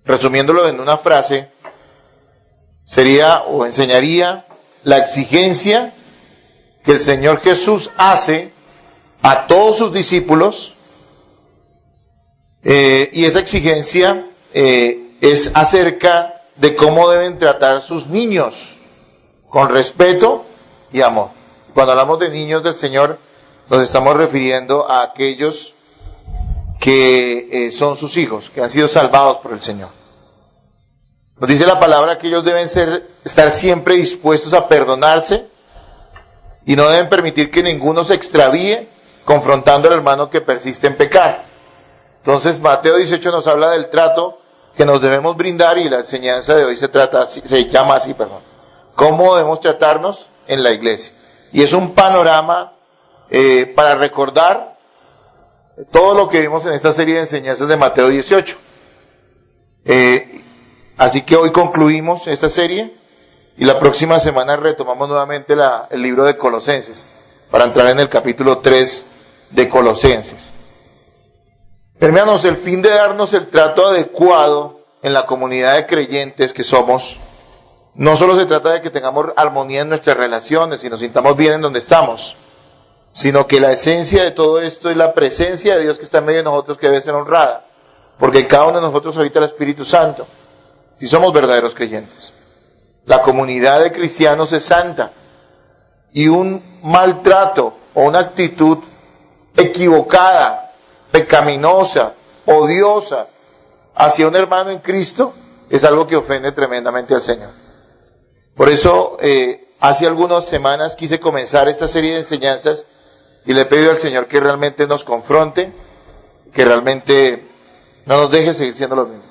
resumiéndolo en una frase, sería o enseñaría la exigencia que el Señor Jesús hace a todos sus discípulos, y esa exigencia es acerca de cómo deben tratar sus niños, con respeto y amor. Cuando hablamos de niños del Señor, nos estamos refiriendo a aquellos que son sus hijos, que han sido salvados por el Señor. Nos dice la palabra que ellos deben estar siempre dispuestos a perdonarse y no deben permitir que ninguno se extravíe confrontando al hermano que persiste en pecar. Entonces Mateo 18 nos habla del trato que nos debemos brindar, y la enseñanza de hoy se llama así, cómo debemos tratarnos en la iglesia. Y es un panorama para recordar todo lo que vimos en esta serie de enseñanzas de Mateo 18. Así que hoy concluimos esta serie y la próxima semana retomamos nuevamente el libro de Colosenses para entrar en el capítulo 3 de Colosenses. Hermanos, el fin de darnos el trato adecuado en la comunidad de creyentes que somos, no solo se trata de que tengamos armonía en nuestras relaciones y nos sintamos bien en donde estamos, sino que la esencia de todo esto es la presencia de Dios que está en medio de nosotros, que debe ser honrada, porque en cada uno de nosotros habita el Espíritu Santo, si somos verdaderos creyentes. La comunidad de cristianos es santa, y un maltrato o una actitud equivocada, pecaminosa, odiosa hacia un hermano en Cristo es algo que ofende tremendamente al Señor. Por eso, hace algunas semanas quise comenzar esta serie de enseñanzas y le he pedido al Señor que realmente nos confronte, que realmente no nos deje seguir siendo los mismos,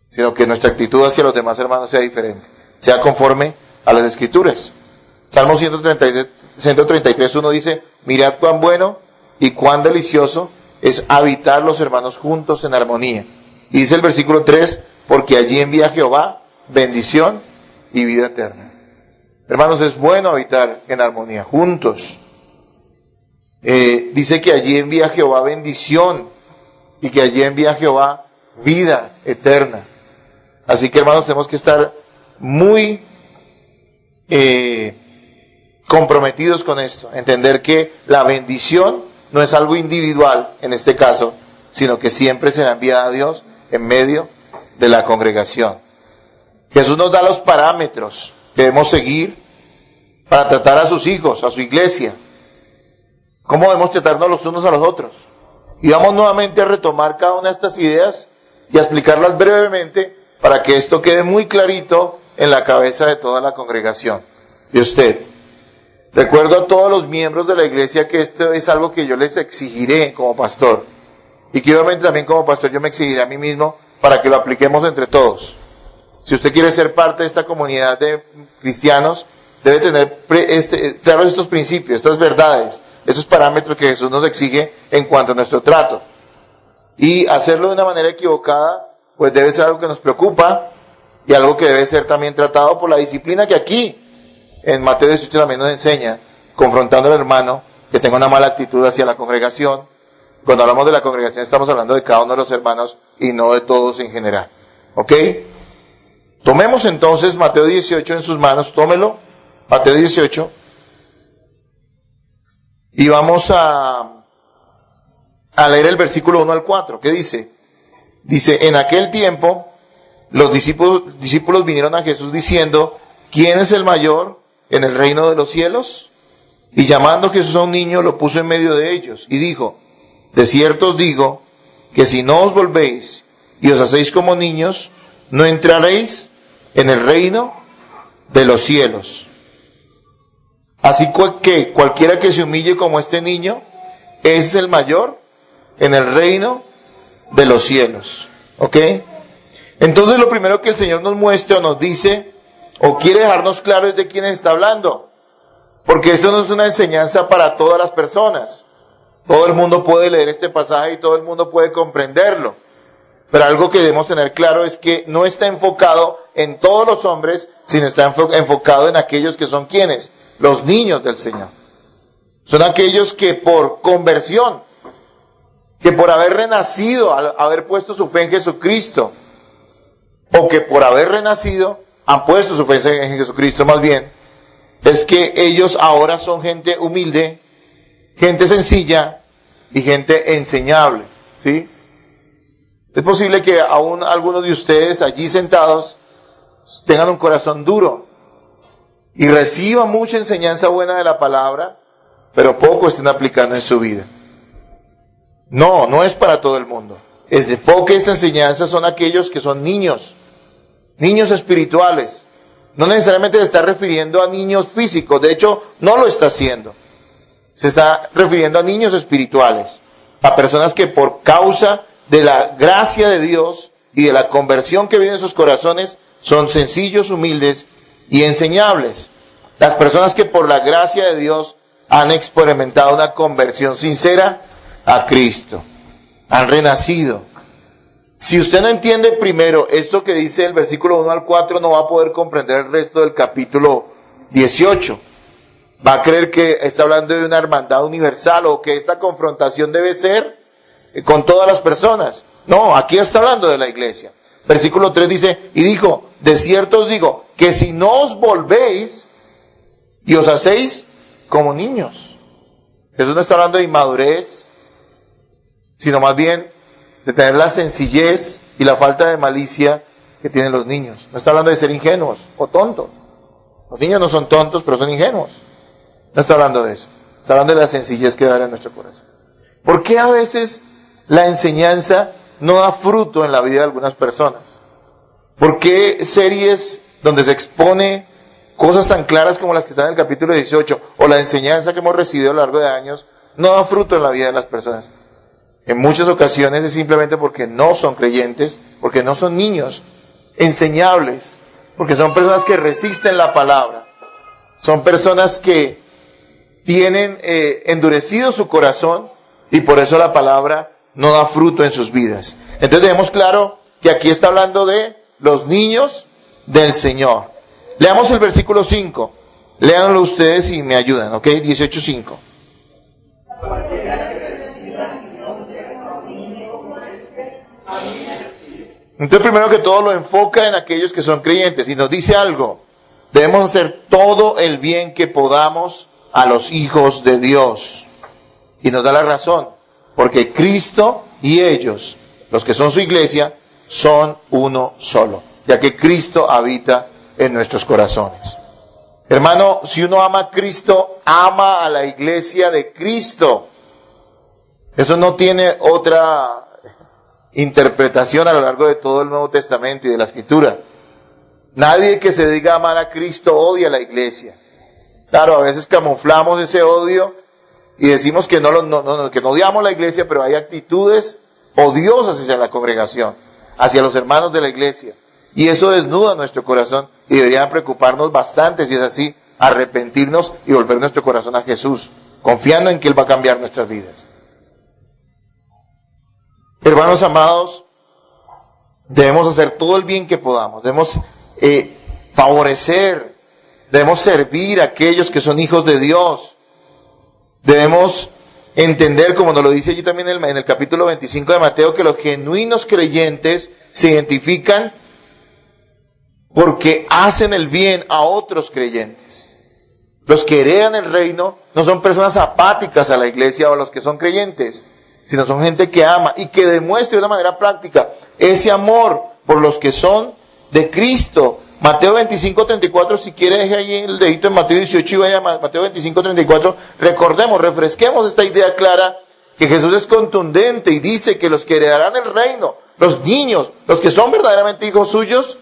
sino que nuestra actitud hacia los demás hermanos sea diferente, sea conforme a las Escrituras. Salmo 133:1 dice: mirad cuán bueno y cuán delicioso es habitar los hermanos juntos en armonía. Y dice el versículo 3, porque allí envía Jehová bendición y vida eterna. Hermanos, es bueno habitar en armonía, juntos. Dice que allí envía Jehová bendición y que allí envía Jehová vida eterna. Así que, hermanos, tenemos que estar muy comprometidos con esto, entender que la bendición no es algo individual en este caso, sino que siempre será enviada a Dios en medio de la congregación. Jesús nos da los parámetros que debemos seguir para tratar a sus hijos, a su iglesia. ¿Cómo debemos tratarnos los unos a los otros? Y vamos nuevamente a retomar cada una de estas ideas y a explicarlas brevemente para que esto quede muy clarito en la cabeza de toda la congregación, de usted. Recuerdo a todos los miembros de la iglesia que esto es algo que yo les exigiré como pastor, y que obviamente también como pastor yo me exigiré a mí mismo para que lo apliquemos entre todos. Si usted quiere ser parte de esta comunidad de cristianos, debe tener claros estos principios, estas verdades, esos parámetros que Jesús nos exige en cuanto a nuestro trato. Y hacerlo de una manera equivocada, pues debe ser algo que nos preocupa y algo que debe ser también tratado por la disciplina que aquí en Mateo 18 también nos enseña, confrontando al hermano que tenga una mala actitud hacia la congregación. Cuando hablamos de la congregación estamos hablando de cada uno de los hermanos y no de todos en general. ¿Ok? Tomemos entonces Mateo 18 en sus manos, tómelo, Mateo 18, y vamos a leer el versículo 1 al 4. ¿Qué dice? Dice: en aquel tiempo los discípulos vinieron a Jesús diciendo: ¿quién es el mayor en el reino de los cielos? Y llamando Jesús a un niño, lo puso en medio de ellos, y dijo: de cierto os digo, que si no os volvéis y os hacéis como niños, no entraréis en el reino de los cielos. Así que cualquiera que se humille como este niño, es el mayor en el reino de los cielos. ¿Ok? Entonces lo primero que el Señor nos muestra o nos dice, o quiere dejarnos claro, es de quién está hablando. Porque esto no es una enseñanza para todas las personas. Todo el mundo puede leer este pasaje y todo el mundo puede comprenderlo. Pero algo que debemos tener claro es que no está enfocado en todos los hombres, sino está enfocado en aquellos que son ¿quiénes? Los niños del Señor. Son aquellos que por conversión, que por haber renacido, al haber puesto su fe en Jesucristo, o que por haber renacido han puesto su fe en Jesucristo más bien, es que ellos ahora son gente humilde, gente sencilla y gente enseñable, ¿sí? Es posible que aún algunos de ustedes allí sentados tengan un corazón duro y reciban mucha enseñanza buena de la palabra, pero poco estén aplicando en su vida. No es para todo el mundo. Es de poca esta enseñanza son aquellos que son niños espirituales. No necesariamente se está refiriendo a niños físicos, de hecho no lo está haciendo. Se está refiriendo a niños espirituales, a personas que por causa de la gracia de Dios y de la conversión que vive en sus corazones son sencillos, humildes y enseñables. Las personas que por la gracia de Dios han experimentado una conversión sincera a Cristo, han renacido. Si usted no entiende primero esto que dice el versículo 1 al 4, no va a poder comprender el resto del capítulo 18. Va a creer que está hablando de una hermandad universal o que esta confrontación debe ser con todas las personas. No, aquí está hablando de la iglesia. Versículo 3 dice, y dijo, de cierto os digo, que si no os volvéis y os hacéis como niños. Jesús no está hablando de inmadurez, sino más bien de tener la sencillez y la falta de malicia que tienen los niños. No está hablando de ser ingenuos o tontos. Los niños no son tontos, pero son ingenuos. No está hablando de eso. Está hablando de la sencillez que debe haber en nuestro corazón. ¿Por qué a veces la enseñanza no da fruto en la vida de algunas personas? ¿Por qué series donde se expone cosas tan claras como las que están en el capítulo 18 o la enseñanza que hemos recibido a lo largo de años no da fruto en la vida de las personas? En muchas ocasiones es simplemente porque no son creyentes, porque no son niños enseñables, porque son personas que resisten la palabra, son personas que tienen endurecido su corazón y por eso la palabra no da fruto en sus vidas. Entonces tenemos claro que aquí está hablando de los niños del Señor. Leamos el versículo 5. Léanlo ustedes y me ayudan, ¿ok? 18:5. Entonces primero que todo lo enfoca en aquellos que son creyentes y nos dice algo. Debemos hacer todo el bien que podamos a los hijos de Dios. Y nos da la razón, porque Cristo y ellos, los que son su iglesia, son uno solo, ya que Cristo habita en nuestros corazones. Hermano, si uno ama a Cristo, ama a la iglesia de Cristo. Eso no tiene otra interpretación a lo largo de todo el Nuevo Testamento y de la Escritura. Nadie que se diga amar a Cristo odia a la iglesia. Claro, a veces camuflamos ese odio y decimos que no odiamos la iglesia, pero hay actitudes odiosas hacia la congregación, hacia los hermanos de la iglesia. Y eso desnuda nuestro corazón y debería preocuparnos bastante, si es así, arrepentirnos y volver nuestro corazón a Jesús, confiando en que Él va a cambiar nuestras vidas. Hermanos amados, debemos hacer todo el bien que podamos, debemos favorecer, debemos servir a aquellos que son hijos de Dios, debemos entender, como nos lo dice allí también en el capítulo 25 de Mateo, que los genuinos creyentes se identifican porque hacen el bien a otros creyentes. Los que heredan el reino no son personas apáticas a la iglesia o a los que son creyentes, sino son gente que ama y que demuestre de una manera práctica ese amor por los que son de Cristo. Mateo 25:34, si quiere deje ahí el dedito en Mateo 18 y vaya a Mateo 25:34, refresquemos esta idea clara que Jesús es contundente y dice que los que heredarán el reino, los niños, los que son verdaderamente hijos suyos,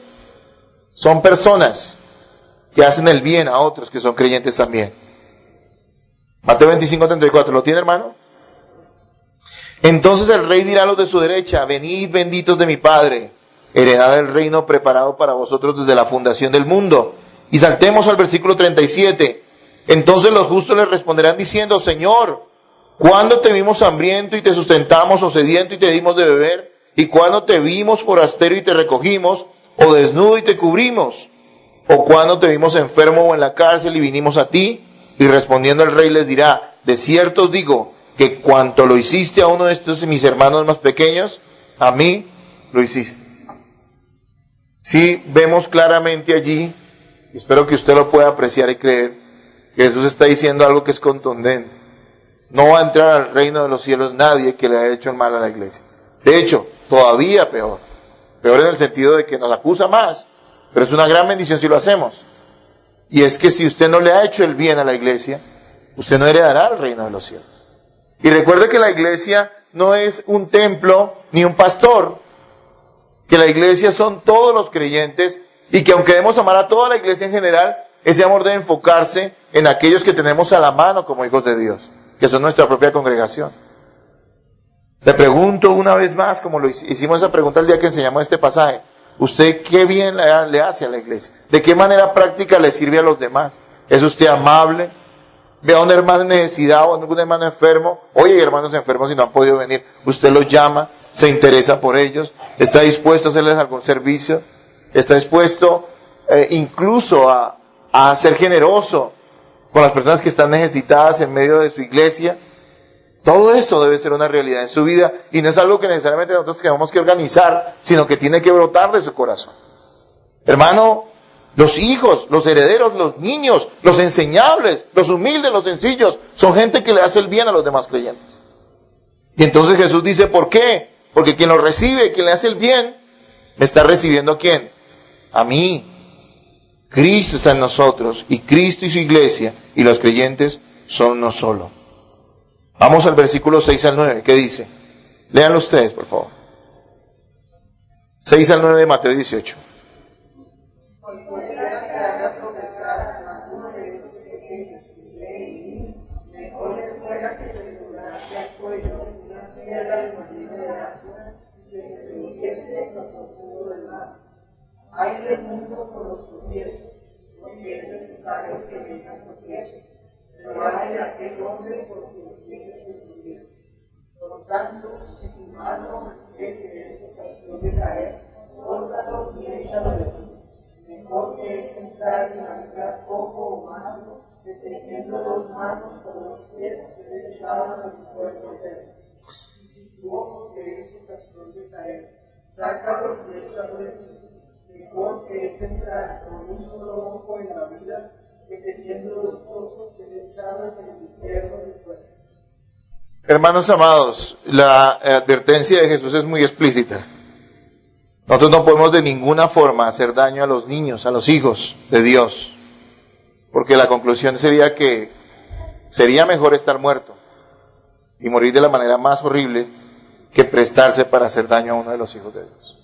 son personas que hacen el bien a otros que son creyentes también. Mateo 25:34, ¿lo tiene, hermano? Entonces el rey dirá a los de su derecha, venid benditos de mi Padre, heredad el reino preparado para vosotros desde la fundación del mundo. Y saltemos al versículo 37. Entonces los justos les responderán diciendo, Señor, ¿cuándo te vimos hambriento y te sustentamos, o sediento y te dimos de beber? ¿Y cuándo te vimos forastero y te recogimos, o desnudo y te cubrimos? ¿O cuándo te vimos enfermo o en la cárcel y vinimos a ti? Y respondiendo el rey les dirá, de cierto os digo, que cuanto lo hiciste a uno de estos mis hermanos más pequeños, a mí lo hiciste. Sí vemos claramente allí, y espero que usted lo pueda apreciar y creer, que Jesús está diciendo algo que es contundente. No va a entrar al reino de los cielos nadie que le haya hecho el mal a la iglesia. De hecho, todavía peor. Peor en el sentido de que nos acusa más, pero es una gran bendición si lo hacemos. Y es que si usted no le ha hecho el bien a la iglesia, usted no heredará el reino de los cielos. Y recuerde que la iglesia no es un templo ni un pastor, que la iglesia son todos los creyentes y que aunque debemos amar a toda la iglesia en general, ese amor debe enfocarse en aquellos que tenemos a la mano como hijos de Dios, que son nuestra propia congregación. Le pregunto una vez más, como lo hicimos esa pregunta el día que enseñamos este pasaje, ¿usted qué bien le hace a la iglesia? ¿De qué manera práctica le sirve a los demás? ¿Es usted amable? Ve a un hermano en necesidad o a algún hermano enfermo. Oye, hay hermanos enfermos y no han podido venir. Usted los llama, se interesa por ellos, está dispuesto a hacerles algún servicio, está dispuesto incluso a ser generoso con las personas que están necesitadas en medio de su iglesia. Todo eso debe ser una realidad en su vida y no es algo que necesariamente nosotros tenemos que organizar, sino que tiene que brotar de su corazón. Hermano, los hijos, los herederos, los niños, los enseñables, los humildes, los sencillos, son gente que le hace el bien a los demás creyentes. Y entonces Jesús dice, ¿por qué? Porque quien lo recibe, quien le hace el bien, ¿me está recibiendo a quién? A mí. Cristo está en nosotros, y Cristo y su iglesia, y los creyentes son uno solo. Vamos al versículo 6 al 9, ¿qué dice? Léanlo ustedes, por favor. 6 al 9 de Mateo 18. Hay del mundo por los tropiezos, porque es necesario que vengan tropiezos, pero hay de aquel hombre por los tropiezos. Por lo tanto, si tu mano cree que es ocasión de caer, córtalo y échalo de ti. Mejor que es entrar en la mitad ojo o mano, que teniendo dos manos por los pies, que es echado en el fuego eterno. Y si tu ojo te es ocasión de caer, sácalo y échalo de ti. Mejor que es entrar con un solo ojo en la vida, que teniendo dos ojos se le echaba en el infierno del fuego. Hermanos amados, la advertencia de Jesús es muy explícita. Nosotros no podemos de ninguna forma hacer daño a los niños, a los hijos de Dios, porque la conclusión sería que sería mejor estar muerto y morir de la manera más horrible que prestarse para hacer daño a uno de los hijos de Dios.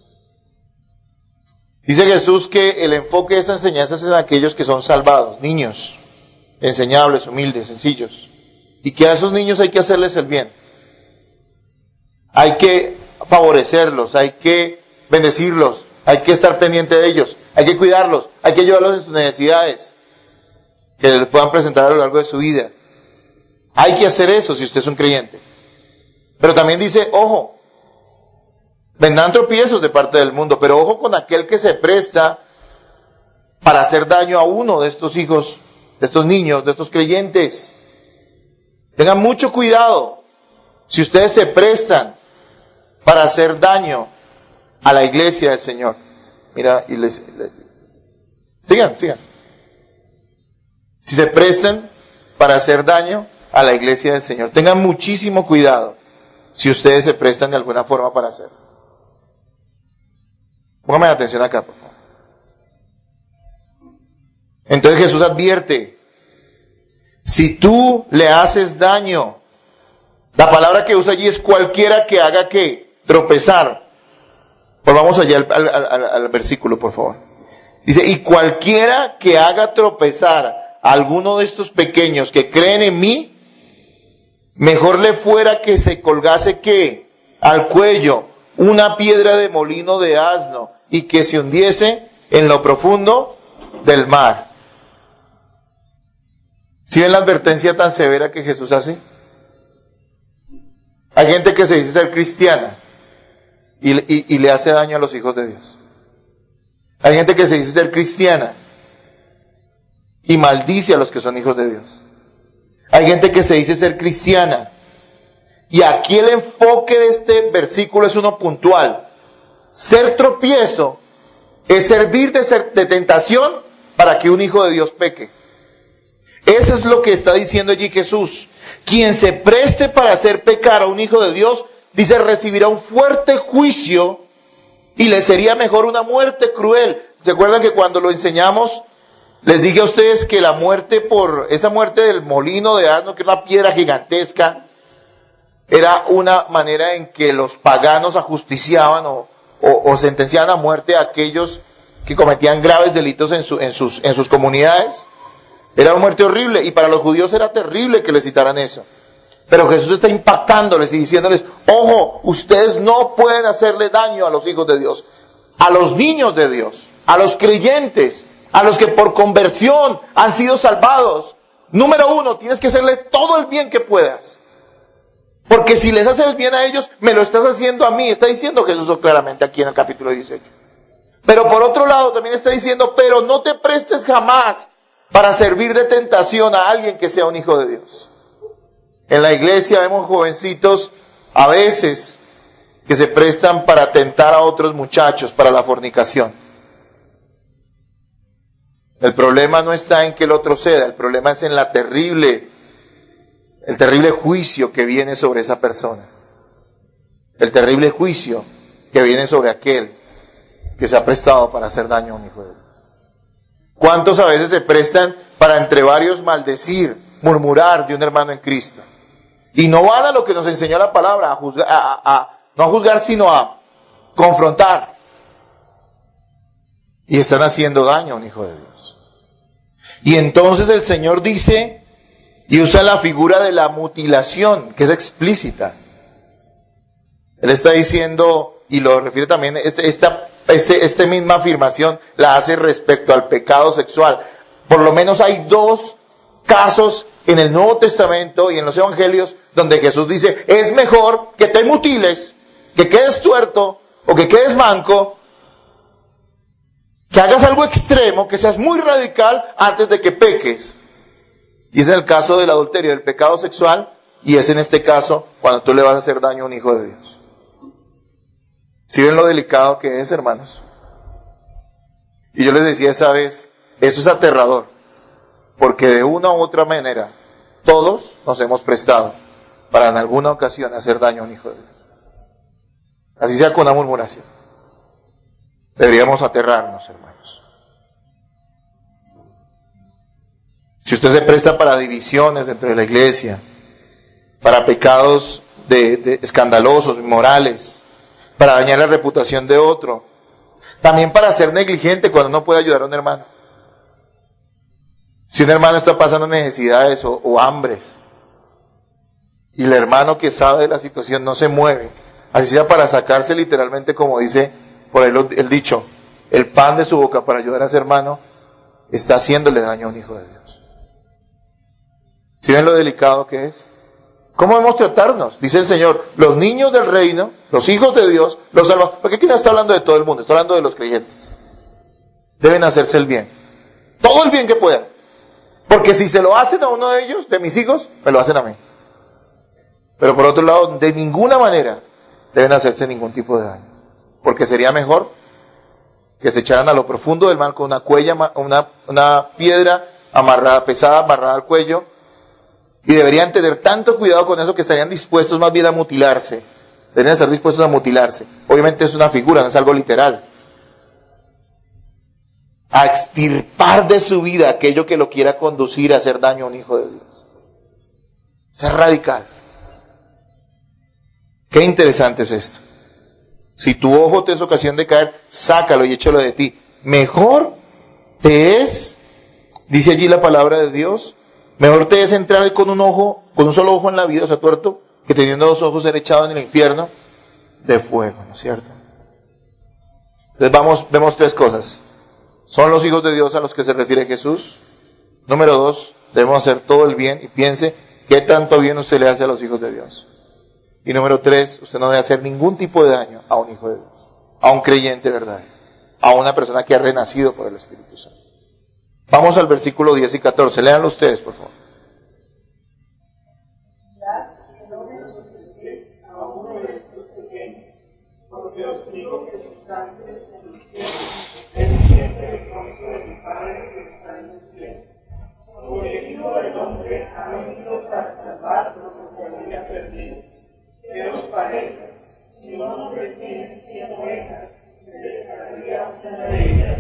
Dice Jesús que el enfoque de esta enseñanza es en aquellos que son salvados, niños, enseñables, humildes, sencillos, y que a esos niños hay que hacerles el bien. Hay que favorecerlos, hay que bendecirlos, hay que estar pendiente de ellos, hay que cuidarlos, hay que ayudarlos en sus necesidades que les puedan presentar a lo largo de su vida. Hay que hacer eso si usted es un creyente. Pero también dice, ojo, vendrán tropiezos de parte del mundo, pero ojo con aquel que se presta para hacer daño a uno de estos hijos, de estos niños, de estos creyentes. Tengan mucho cuidado si ustedes se prestan para hacer daño a la iglesia del Señor. Mira, y sigan. Si se prestan para hacer daño a la iglesia del Señor, tengan muchísimo cuidado si ustedes se prestan de alguna forma para hacerlo. Póngame atención acá, por favor. Entonces Jesús advierte, si tú le haces daño, la palabra que usa allí es cualquiera que haga que tropezar. Pues vamos allá al versículo, por favor. Dice, y cualquiera que haga tropezar a alguno de estos pequeños que creen en mí, mejor le fuera que se colgase que al cuello una piedra de molino de asno y que se hundiese en lo profundo del mar. ¿Sí ven la advertencia tan severa que Jesús hace? Hay gente que se dice ser cristiana y le hace daño a los hijos de Dios. Hay gente que se dice ser cristiana y maldice a los que son hijos de Dios. Hay gente que se dice ser cristiana. Y aquí el enfoque de este versículo es uno puntual. Ser tropiezo es servir de tentación para que un hijo de Dios peque. Eso es lo que está diciendo allí Jesús. Quien se preste para hacer pecar a un hijo de Dios, dice, recibirá un fuerte juicio y le sería mejor una muerte cruel. ¿Se acuerdan que cuando lo enseñamos, les dije a ustedes que la muerte por esa muerte del molino de asno, que es una piedra gigantesca, era una manera en que los paganos ajusticiaban o sentenciaban a muerte a aquellos que cometían graves delitos en sus comunidades? Era una muerte horrible, y para los judíos era terrible que les citaran eso. Pero Jesús está impactándoles y diciéndoles, ojo, ustedes no pueden hacerle daño a los hijos de Dios, a los niños de Dios, a los creyentes, a los que por conversión han sido salvados. Número uno, tienes que hacerle todo el bien que puedas. Porque si les haces el bien a ellos, me lo estás haciendo a mí. Está diciendo Jesús claramente aquí en el capítulo 18. Pero por otro lado también está diciendo, pero no te prestes jamás para servir de tentación a alguien que sea un hijo de Dios. En la iglesia vemos jovencitos a veces que se prestan para tentar a otros muchachos para la fornicación. El problema no está en que el otro ceda, el problema es en el terrible juicio que viene sobre esa persona. El terrible juicio que viene sobre aquel que se ha prestado para hacer daño a un hijo de Dios. ¿Cuántos a veces se prestan para entre varios maldecir, murmurar de un hermano en Cristo? Y no van a lo que nos enseñó la palabra, no a juzgar, sino a confrontar. Y están haciendo daño a un hijo de Dios. Y entonces el Señor dice, y usa la figura de la mutilación, que es explícita. Él está diciendo, y lo refiere también, esta misma afirmación la hace respecto al pecado sexual. Por lo menos hay dos casos en el Nuevo Testamento y en los Evangelios donde Jesús dice, es mejor que te mutiles, que quedes tuerto o que quedes manco, que hagas algo extremo, que seas muy radical antes de que peques. Y es en el caso del adulterio, del pecado sexual, y es en este caso cuando tú le vas a hacer daño a un hijo de Dios. ¿Sí ven lo delicado que es, hermanos? Y yo les decía esa vez, esto es aterrador, porque de una u otra manera, todos nos hemos prestado para en alguna ocasión hacer daño a un hijo de Dios. Así sea con una murmuración. Deberíamos aterrarnos, hermanos. Si usted se presta para divisiones dentro de la iglesia, para pecados de escandalosos, inmorales, para dañar la reputación de otro, también para ser negligente cuando no puede ayudar a un hermano. Si un hermano está pasando necesidades o hambres, y el hermano que sabe de la situación no se mueve, así sea para sacarse literalmente, como dice por ahí el dicho, el pan de su boca para ayudar a ese hermano, está haciéndole daño a un hijo de Dios. ¿Sí ven lo delicado que es? ¿Cómo debemos tratarnos? Dice el Señor, los niños del reino, los hijos de Dios, los salvados, porque aquí no está hablando de todo el mundo, está hablando de los creyentes. Deben hacerse el bien, todo el bien que puedan. Porque si se lo hacen a uno de ellos, de mis hijos, me lo hacen a mí. Pero por otro lado, de ninguna manera deben hacerse ningún tipo de daño. Porque sería mejor que se echaran a lo profundo del mar con una piedra amarrada, pesada, amarrada al cuello. Y deberían tener tanto cuidado con eso que estarían dispuestos más bien a mutilarse. Deberían estar dispuestos a mutilarse. Obviamente es una figura, no es algo literal. A extirpar de su vida aquello que lo quiera conducir a hacer daño a un hijo de Dios. Ser radical. Qué interesante es esto. Si tu ojo te es ocasión de caer, sácalo y échalo de ti. Mejor te es, dice allí la palabra de Dios, mejor te es entrar con un solo ojo en la vida, o sea, tuerto, que teniendo dos ojos ser echado en el infierno de fuego, ¿no es cierto? Entonces vemos tres cosas. ¿Son los hijos de Dios a los que se refiere Jesús? Número 2, debemos hacer todo el bien y piense qué tanto bien usted le hace a los hijos de Dios. Y número 3, usted no debe hacer ningún tipo de daño a un hijo de Dios, a un creyente verdadero, a una persona que ha renacido por el Espíritu Santo. Vamos al versículo 10 y 14, léanlo ustedes, por favor. Que no menospreciéis a uno de estos pequeños, porque os digo que sus ángeles en los cielos cabeza. Si uno de tienes 100 ovejas, se descarría una de ellas,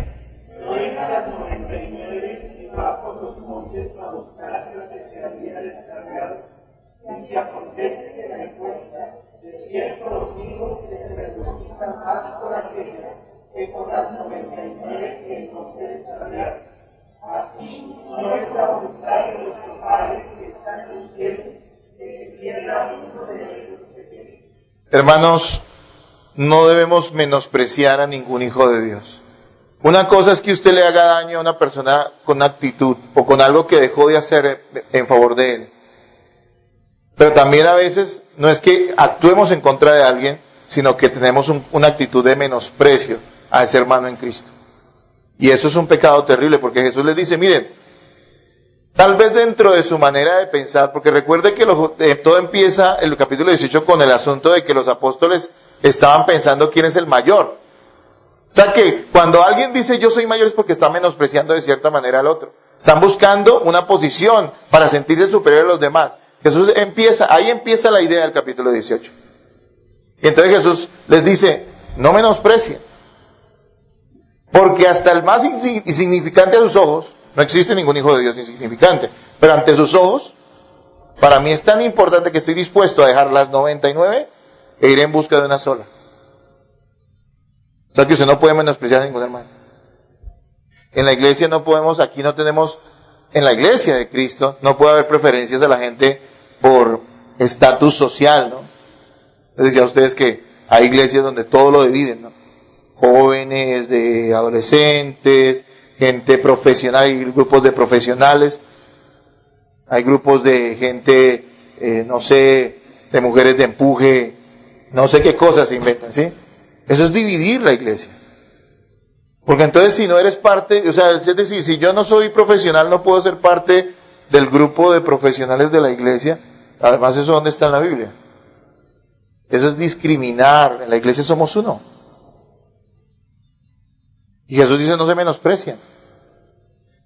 no deja las 99 y va por los montes a buscar la que se había descargado. Y si acontece que la encuentra, de cierto os digo que se regocija más por aquella que por las 99 que no se descargaron. Así no es la voluntad de nuestro Padre que está en los cielos, que se pierda uno de esos pequeños. Hermanos, no debemos menospreciar a ningún hijo de Dios. Una cosa es que usted le haga daño a una persona con actitud o con algo que dejó de hacer en favor de él. Pero también a veces no es que actuemos en contra de alguien, sino que tenemos una actitud de menosprecio a ese hermano en Cristo. Y eso es un pecado terrible, porque Jesús les dice, miren, tal vez dentro de su manera de pensar, porque recuerde que todo empieza en el capítulo 18 con el asunto de que los apóstoles estaban pensando quién es el mayor. O sea que cuando alguien dice yo soy mayor es porque está menospreciando de cierta manera al otro. Están buscando una posición para sentirse superior a los demás. Ahí empieza la idea del capítulo 18. Y entonces Jesús les dice, no menosprecien. Porque hasta el más insignificante a sus ojos, no existe ningún hijo de Dios insignificante, pero ante sus ojos, para mí es tan importante que estoy dispuesto a dejar las 99 e ir en busca de una sola. O sea que usted no puede menospreciar a ningún hermano. En la iglesia en la iglesia de Cristo, no puede haber preferencias a la gente por estatus social, ¿no? Les decía a ustedes que hay iglesias donde todo lo dividen, ¿no? Jóvenes, de adolescentes, gente profesional, hay grupos de profesionales, hay grupos de gente, de mujeres de empuje, no sé qué cosas se inventan, ¿sí? Eso es dividir la iglesia. Porque entonces si no eres parte, es decir, si yo no soy profesional, no puedo ser parte del grupo de profesionales de la iglesia. Además, ¿eso dónde está en la Biblia? Eso es discriminar. En la iglesia somos uno. Y Jesús dice, no se menosprecian.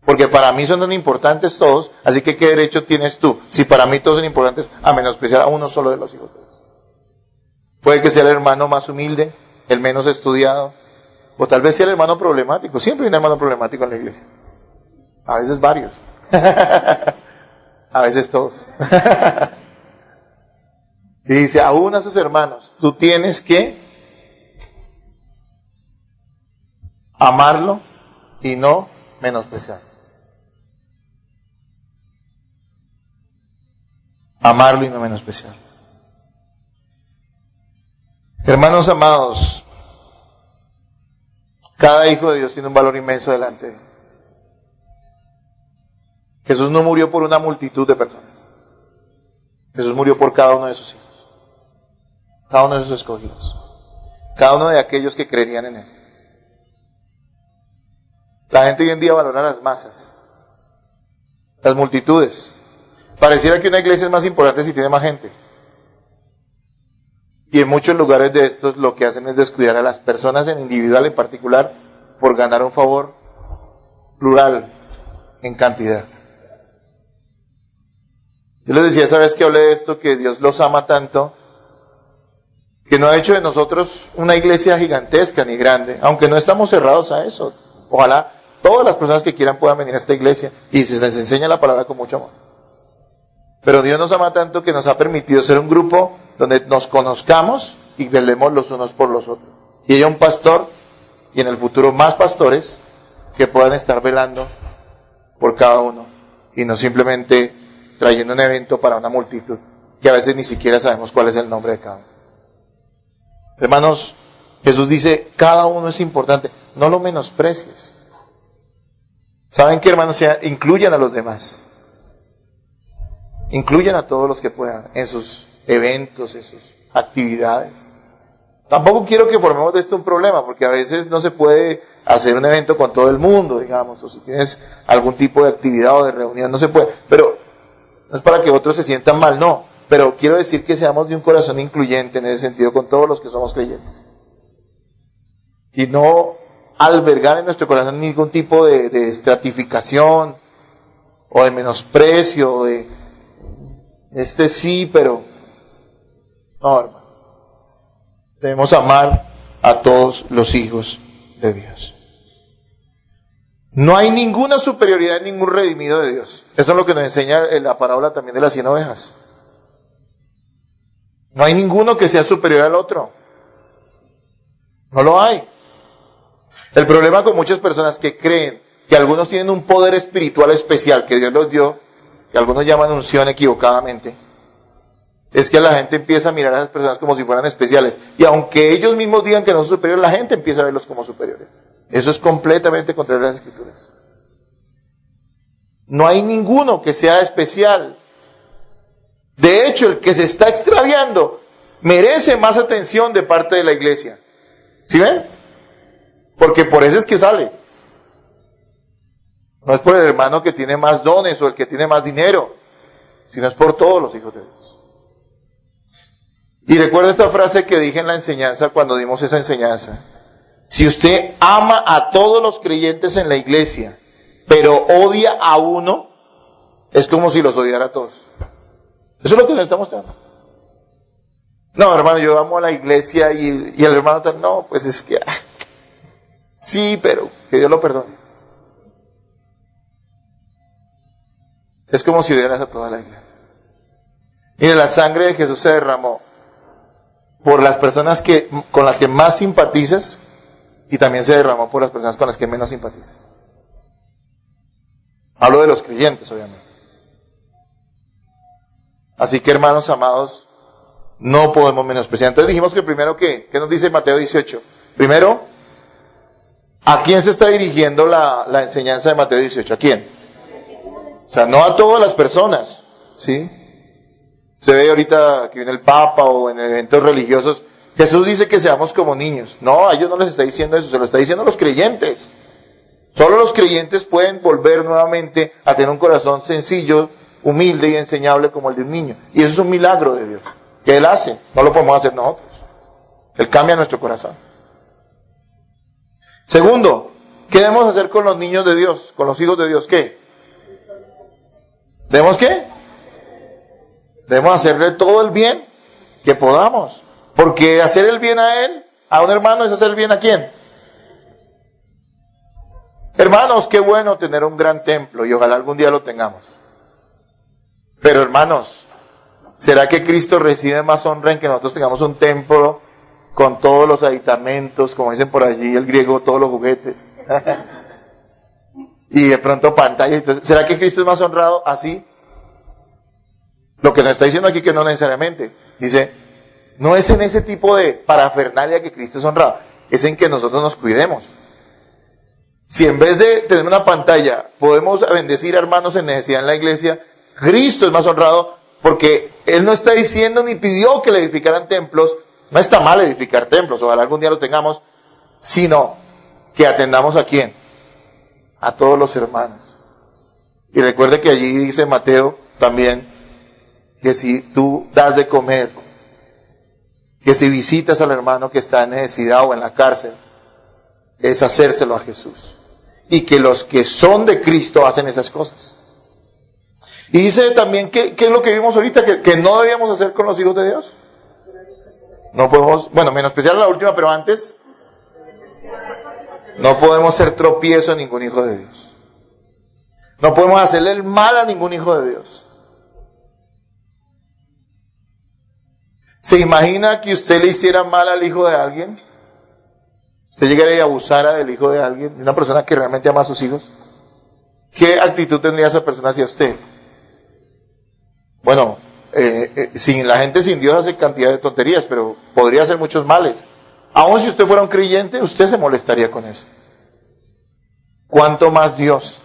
Porque para mí son tan importantes todos, así que ¿qué derecho tienes tú? Si para mí todos son importantes, a menospreciar a uno solo de los hijos de Dios. Puede que sea el hermano más humilde, el menos estudiado, o tal vez sea el hermano problemático. Siempre hay un hermano problemático en la iglesia. A veces varios. A veces todos. Y dice, aún a sus hermanos, tú tienes que amarlo y no menospreciarlo. Amarlo y no menospreciarlo. Hermanos amados, cada hijo de Dios tiene un valor inmenso delante de él. Jesús no murió por una multitud de personas. Jesús murió por cada uno de sus hijos. Cada uno de sus escogidos. Cada uno de aquellos que creerían en él. La gente hoy en día valora las masas, las multitudes. Pareciera que una iglesia es más importante si tiene más gente. Y en muchos lugares de estos lo que hacen es descuidar a las personas en individual en particular por ganar un favor plural en cantidad. Yo les decía esa vez que hablé de esto, que Dios los ama tanto, que no ha hecho de nosotros una iglesia gigantesca ni grande, aunque no estamos cerrados a eso. Ojalá todas las personas que quieran puedan venir a esta iglesia y se les enseña la palabra con mucho amor. Pero Dios nos ama tanto que nos ha permitido ser un grupo donde nos conozcamos y velemos los unos por los otros. Y haya un pastor, y en el futuro más pastores, que puedan estar velando por cada uno, y no simplemente trayendo un evento para una multitud, que a veces ni siquiera sabemos cuál es el nombre de cada uno. Hermanos, Jesús dice, cada uno es importante, no lo menosprecies. ¿Saben qué, hermanos? Incluyan a los demás. Incluyan a todos los que puedan en sus eventos, en sus actividades. Tampoco quiero que formemos de esto un problema, porque a veces no se puede hacer un evento con todo el mundo, digamos, o si tienes algún tipo de actividad o de reunión, no se puede. Pero no es para que otros se sientan mal, no. Pero quiero decir que seamos de un corazón incluyente en ese sentido con todos los que somos creyentes. Y no albergar en nuestro corazón ningún tipo de estratificación o de menosprecio o de sí, pero no, hermano. Debemos amar a todos los hijos de Dios. No hay ninguna superioridad en ningún redimido de Dios. Eso es lo que nos enseña la parábola también de las 100 ovejas. No hay ninguno que sea superior al otro. No lo hay. El problema con muchas personas que creen que algunos tienen un poder espiritual especial que Dios los dio, que algunos llaman unción equivocadamente, es que la gente empieza a mirar a esas personas como si fueran especiales. Y aunque ellos mismos digan que no son superiores, la gente empieza a verlos como superiores. Eso es completamente contrario a las Escrituras. No hay ninguno que sea especial. De hecho, el que se está extraviando merece más atención de parte de la iglesia. ¿Sí ven? Porque por eso es que sale. No es por el hermano que tiene más dones o el que tiene más dinero, sino es por todos los hijos de Dios. Y recuerda esta frase que dije en la enseñanza cuando dimos esa enseñanza. Si usted ama a todos los creyentes en la iglesia, pero odia a uno, es como si los odiara a todos. Eso es lo que nos está mostrando. No, hermano, yo amo a la iglesia y el hermano tal, no, pues es que, sí, pero que Dios lo perdone. Es como si odiaras a toda la iglesia. Mire, la sangre de Jesús se derramó por las personas con las que más simpatizas y también se derramó por las personas con las que menos simpatizas. Hablo de los creyentes, obviamente. Así que, hermanos amados, no podemos menospreciar. Entonces dijimos que primero, ¿qué nos dice Mateo 18? Primero, ¿a quién se está dirigiendo la enseñanza de Mateo 18? ¿A quién? O sea, no a todas las personas, ¿sí? Se ve ahorita que viene el Papa o en eventos religiosos, Jesús dice que seamos como niños. No, a ellos no les está diciendo eso, se lo está diciendo a los creyentes. Solo los creyentes pueden volver nuevamente a tener un corazón sencillo, humilde y enseñable como el de un niño. Y eso es un milagro de Dios, que Él hace, no lo podemos hacer nosotros. Él cambia nuestro corazón. Segundo, ¿qué debemos hacer con los niños de Dios, con los hijos de Dios? ¿Qué? ¿Debemos qué? Debemos hacerle todo el bien que podamos. Porque hacer el bien a él, a un hermano, es hacer el bien a quién. Hermanos, qué bueno tener un gran templo y ojalá algún día lo tengamos. Pero hermanos, ¿será que Cristo recibe más honra en que nosotros tengamos un templo con todos los aditamentos, como dicen por allí el griego, todos los juguetes? Y de pronto pantalla. Entonces, ¿será que Cristo es más honrado así? Lo que nos está diciendo aquí que no necesariamente. Dice, no es en ese tipo de parafernalia que Cristo es honrado, es en que nosotros nos cuidemos. Si en vez de tener una pantalla podemos bendecir a hermanos en necesidad en la iglesia, Cristo es más honrado porque Él no está diciendo ni pidió que le edificaran templos. No está mal edificar templos, ojalá algún día lo tengamos, sino que atendamos a quién, a todos los hermanos. Y recuerde que allí dice Mateo también que si tú das de comer, que si visitas al hermano que está en necesidad o en la cárcel, es hacérselo a Jesús. Y que los que son de Cristo hacen esas cosas. Y dice también que es lo que vimos ahorita, que no debíamos hacer con los hijos de Dios. No podemos, bueno, menospreciar la última, pero antes, no podemos ser tropiezo a ningún hijo de Dios. No podemos hacerle el mal a ningún hijo de Dios. ¿Se imagina que usted le hiciera mal al hijo de alguien? ¿Usted llegaría y abusara del hijo de alguien, de una persona que realmente ama a sus hijos? ¿Qué actitud tendría esa persona hacia usted? Bueno, la gente sin Dios hace cantidad de tonterías, pero podría hacer muchos males. Aun si usted fuera un creyente, usted se molestaría con eso. ¿Cuánto más Dios?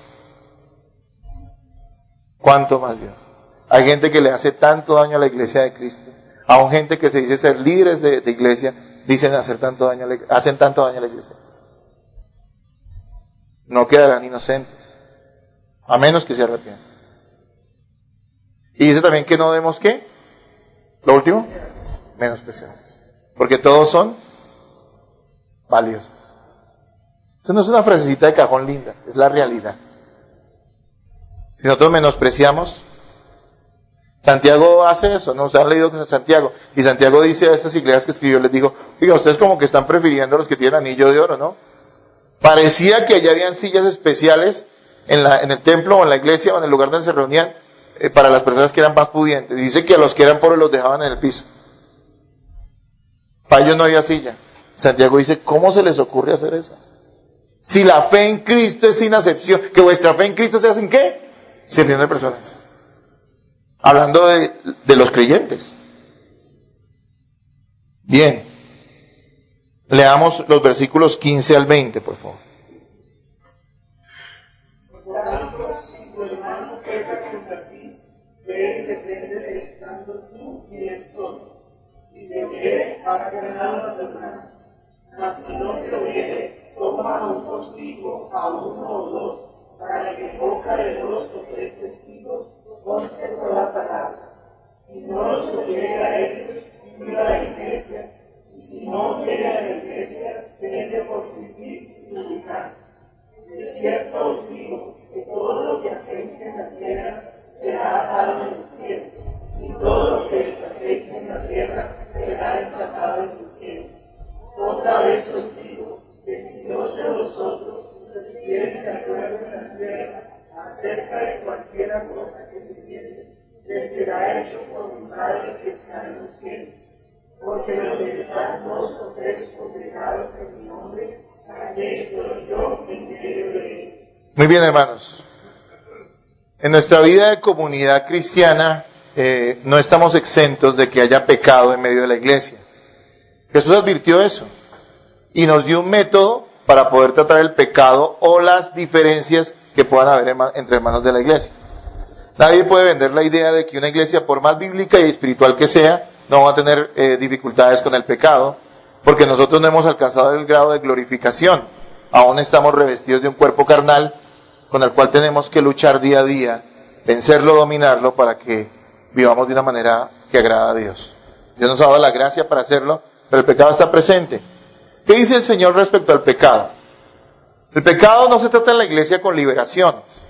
¿Cuánto más Dios? Hay gente que le hace tanto daño a la iglesia de Cristo. Aún gente que se dice ser líderes de iglesia, dicen hacen tanto daño a la iglesia. No quedarán inocentes, a menos que se arrepientan. Y dice también que no debemos, ¿qué? Lo último, menospreciar. Porque todos son valiosos. Eso no es una frasecita de cajón linda, es la realidad. Si nosotros menospreciamos, Santiago hace eso, ¿no? Ustedes han leído que Santiago, y Santiago dice a esas iglesias que escribió, les dijo, Oiga, ustedes como que están prefiriendo a los que tienen anillo de oro, ¿no? Parecía que allá habían sillas especiales en el templo o en la iglesia o en el lugar donde se reunían para las personas que eran más pudientes. Dice que a los que eran pobres los dejaban en el piso. Para ellos no había silla. Santiago dice, ¿cómo se les ocurre hacer eso? Si la fe en Cristo es sin acepción, que vuestra fe en Cristo se hace en ¿qué? Sirviendo de personas. Hablando de los creyentes. Bien. Leamos los versículos 15 al 20, por favor. Por tanto, si tu hermano peca contra ti, ve y repréndele estando tú y él solo. Y de ve, haz llamado a tu hermano. Mas si no te oyere, toma un contigo a uno o dos, para que en boca de dos o tres testigos conste toda palabra. Si no los oyere a ellos, mira a la iglesia. Y si no viene a la iglesia, vende por vivir y publicar. De cierto os digo que todo lo que hacéis en la tierra será atado en el cielo, y todo lo que desatéis en la tierra será desatado en el cielo. Otra vez os digo que si dos de vosotros refieren de acuerdo en la tierra acerca de cualquiera cosa que se pide, les será hecho por mi Padre que está en los cielos. Porque donde están dos o tres congregados en mi nombre, allí estoy yo en medio de ellos. Muy bien, hermanos. En nuestra vida de comunidad cristiana no estamos exentos de que haya pecado en medio de la iglesia. Jesús advirtió eso y nos dio un método para poder tratar el pecado o las diferencias que puedan haber entre hermanos de la iglesia. Nadie puede vender la idea de que una iglesia, por más bíblica y espiritual que sea, no va a tener dificultades con el pecado, porque nosotros no hemos alcanzado el grado de glorificación. Aún estamos revestidos de un cuerpo carnal con el cual tenemos que luchar día a día, vencerlo, dominarlo, para que vivamos de una manera que agrada a Dios. Dios nos ha dado la gracia para hacerlo, pero el pecado está presente. ¿Qué dice el Señor respecto al pecado? El pecado no se trata en la iglesia con liberaciones.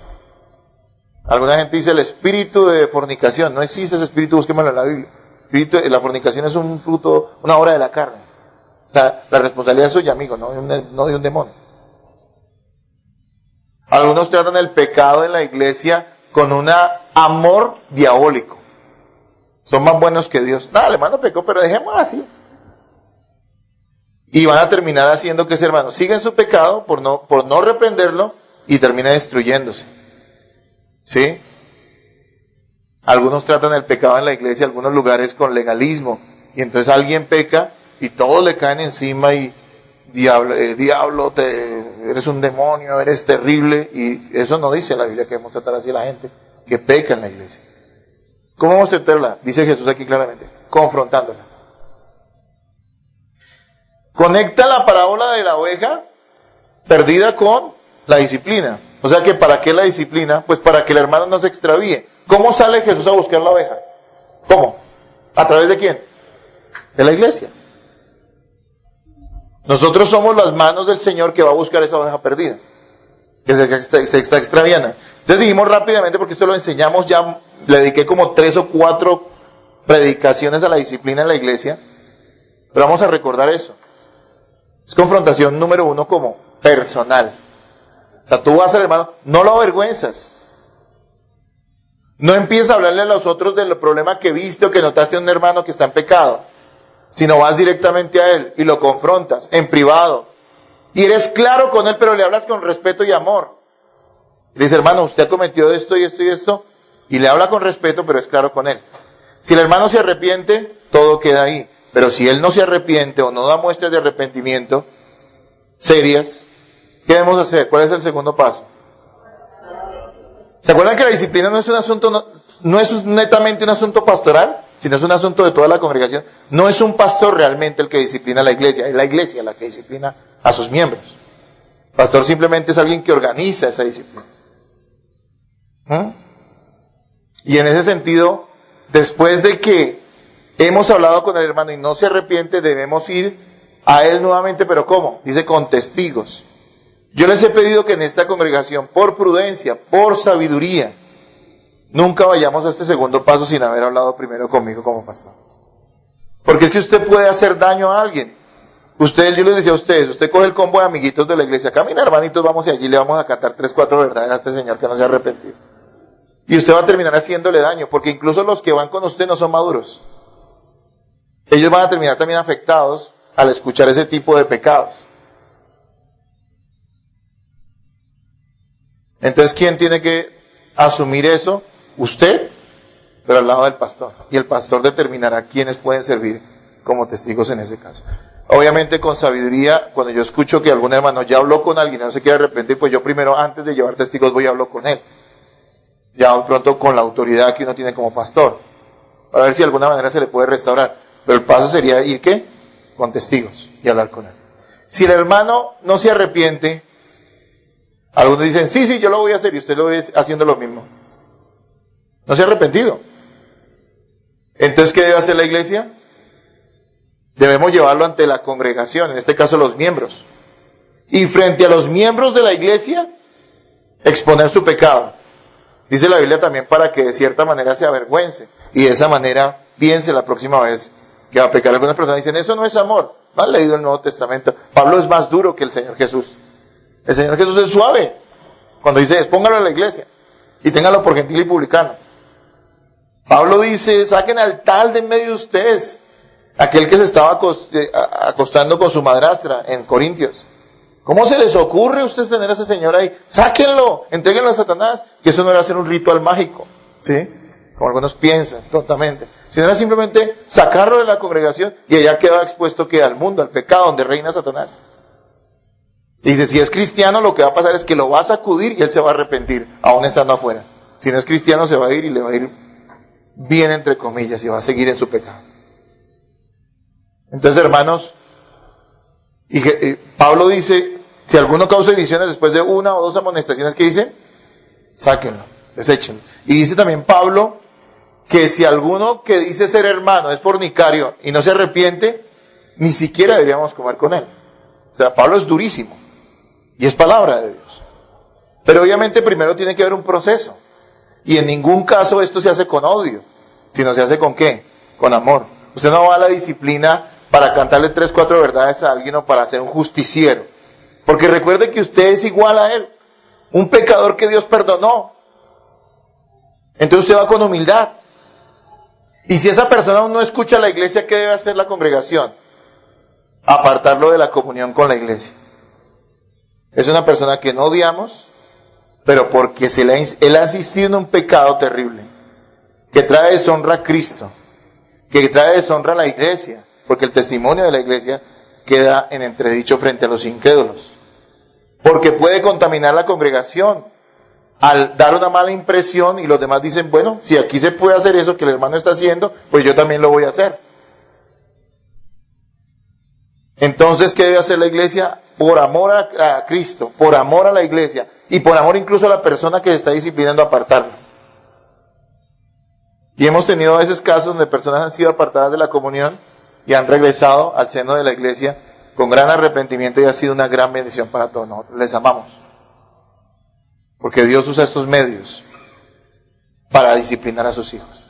Alguna gente dice el espíritu de fornicación. No existe ese espíritu, búsquemelo en la Biblia. La fornicación es un fruto, una obra de la carne. O sea, la responsabilidad es suya, amigo, no de un demonio. Algunos tratan el pecado en la iglesia con un amor diabólico. Son más buenos que Dios. Nada, el hermano pecó, pero dejemos así. Y van a terminar haciendo que ese hermano siga en su pecado por no reprenderlo y termina destruyéndose. ¿Sí? Algunos tratan el pecado en la iglesia, en algunos lugares, con legalismo. Y entonces alguien peca y todos le caen encima y diablo, eres un demonio, eres terrible. Y eso no dice la Biblia que debemos tratar así a la gente que peca en la iglesia. ¿Cómo vamos a tratarla? Dice Jesús aquí claramente, confrontándola. Conecta la parábola de la oveja perdida con la disciplina. O sea que ¿para qué la disciplina? Pues para que el hermano no se extravíe. ¿Cómo sale Jesús a buscar la oveja? ¿Cómo? ¿A través de quién? De la iglesia. Nosotros somos las manos del Señor que va a buscar esa oveja perdida, que se está extraviando. Entonces dijimos rápidamente, porque esto lo enseñamos ya, le dediqué como 3 o 4 predicaciones a la disciplina en la iglesia, pero vamos a recordar eso. Es confrontación número 1 como personal. O sea, tú vas al hermano, no lo avergüenzas. No empiezas a hablarle a los otros del problema que viste o que notaste a un hermano que está en pecado, sino vas directamente a él y lo confrontas en privado. Y eres claro con él, pero le hablas con respeto y amor. Le dice, hermano, usted ha cometido esto y esto y esto, y le habla con respeto, pero es claro con él. Si el hermano se arrepiente, todo queda ahí. Pero si él no se arrepiente o no da muestras de arrepentimiento serias, ¿qué debemos hacer? ¿Cuál es el segundo paso? ¿Se acuerdan que la disciplina no es un asunto, no es netamente un asunto pastoral, sino es un asunto de toda la congregación? No es un pastor realmente el que disciplina a la iglesia, es la iglesia la que disciplina a sus miembros. El pastor simplemente es alguien que organiza esa disciplina. Y en ese sentido, después de que hemos hablado con el hermano y no se arrepiente, debemos ir a él nuevamente, pero ¿cómo? Dice, con testigos. Yo les he pedido que en esta congregación, por prudencia, por sabiduría, nunca vayamos a este segundo paso sin haber hablado primero conmigo como pastor. Porque es que usted puede hacer daño a alguien. Yo les decía a ustedes, usted coge el combo de amiguitos de la iglesia, camina hermanitos, vamos y allí le vamos a cantar 3, 4 verdades a este señor que no se ha arrepentido. Y usted va a terminar haciéndole daño, porque incluso los que van con usted no son maduros. Ellos van a terminar también afectados al escuchar ese tipo de pecados. Entonces, ¿quién tiene que asumir eso? Usted, pero al lado del pastor. Y el pastor determinará quiénes pueden servir como testigos en ese caso. Obviamente con sabiduría, cuando yo escucho que algún hermano ya habló con alguien y no se quiere arrepentir, pues yo primero, antes de llevar testigos, voy y hablo con él. Ya pronto con la autoridad que uno tiene como pastor, para ver si de alguna manera se le puede restaurar. Pero el paso sería ir, ¿qué? Con testigos y hablar con él. Si el hermano no se arrepiente, algunos dicen, sí, yo lo voy a hacer, y usted lo ve haciendo lo mismo. No se ha arrepentido. Entonces, ¿qué debe hacer la iglesia? Debemos llevarlo ante la congregación, en este caso los miembros. Y frente a los miembros de la iglesia, exponer su pecado. Dice la Biblia también para que de cierta manera se avergüence. Y de esa manera piense la próxima vez que va a pecar. Algunas personas dicen, eso no es amor. No han leído el Nuevo Testamento. Pablo es más duro que el Señor Jesús. El Señor Jesús es suave. Cuando dice, expóngalo a la iglesia. Y téngalo por gentil y publicano. Pablo dice, saquen al tal de en medio de ustedes. Aquel que se estaba acostando con su madrastra en Corintios. ¿Cómo se les ocurre a ustedes tener a ese señor ahí? Sáquenlo, entréguenlo a Satanás. Que eso no era hacer un ritual mágico, ¿sí? Como algunos piensan, tontamente. Sino era simplemente sacarlo de la congregación y allá queda expuesto que al mundo, al pecado, donde reina Satanás. Y dice, si es cristiano, lo que va a pasar es que lo va a sacudir y él se va a arrepentir, aún estando afuera. Si no es cristiano, se va a ir y le va a ir bien, entre comillas, y va a seguir en su pecado. Entonces, hermanos, Pablo dice, si alguno causa divisiones después de 1 o 2 amonestaciones, ¿qué dice? Sáquenlo, deséchenlo. Y dice también Pablo que si alguno que dice ser hermano es fornicario y no se arrepiente, ni siquiera deberíamos comer con él. O sea, Pablo es durísimo y es palabra de Dios. Pero obviamente primero tiene que haber un proceso. Y en ningún caso esto se hace con odio, sino se hace con ¿qué? Con amor. Usted no va a la disciplina para cantarle 3, 4 verdades a alguien o para ser un justiciero. Porque recuerde que usted es igual a él. Un pecador que Dios perdonó. Entonces usted va con humildad. Y si esa persona aún no escucha a la iglesia, ¿qué debe hacer la congregación? Apartarlo de la comunión con la iglesia. Es una persona que no odiamos, pero porque él ha insistido en un pecado terrible, que trae deshonra a Cristo, que trae deshonra a la iglesia, porque el testimonio de la iglesia queda en entredicho frente a los incrédulos, porque puede contaminar la congregación al dar una mala impresión y los demás dicen, bueno, si aquí se puede hacer eso que el hermano está haciendo, pues yo también lo voy a hacer. Entonces, ¿qué debe hacer la iglesia? Por amor a Cristo, por amor a la iglesia y por amor incluso a la persona que se está disciplinando, apartarlo. Y hemos tenido a veces casos donde personas han sido apartadas de la comunión y han regresado al seno de la iglesia con gran arrepentimiento y ha sido una gran bendición para todos nosotros. Les amamos. Porque Dios usa estos medios para disciplinar a sus hijos.